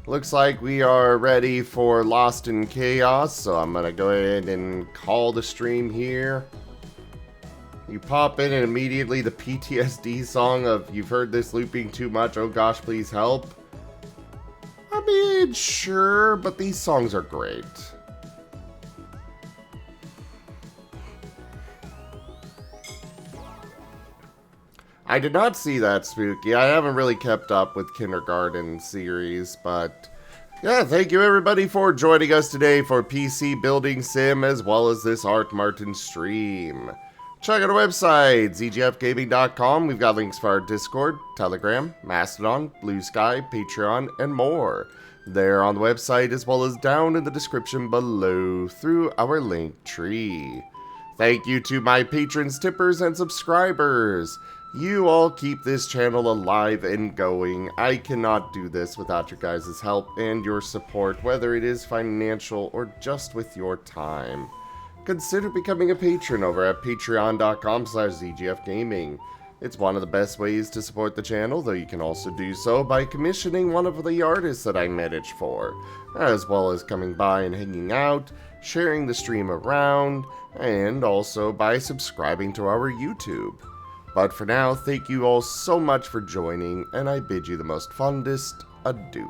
Looks like we are ready for Lost in Chaos, so I'm gonna go ahead and call the stream here. You pop in and immediately the PTSD song of "You've heard this looping too much, oh gosh, please help." I mean, sure, but these songs are great. I did not see that, Spooky. I haven't really kept up with Kindergarten series, but yeah, thank you everybody for joining us today for PC Building Sim as well as this Art Martin stream. Check out our website, zgfgaming.com. We've got links for our Discord, Telegram, Mastodon, Blue Sky, Patreon, and more. There on the website as well as down in the description below through our link tree. Thank you to my patrons, tippers, and subscribers. You all keep this channel alive and going. I cannot do this without your guys' help and your support, whether it is financial or just with your time. Consider becoming a patron over at patreon.com/zgfgaming. It's one of the best ways to support the channel, though you can also do so by commissioning one of the artists that I manage for, as well as coming by and hanging out, sharing the stream around, and also by subscribing to our YouTube. But for now, thank you all so much for joining, and I bid you the most fondest adieu.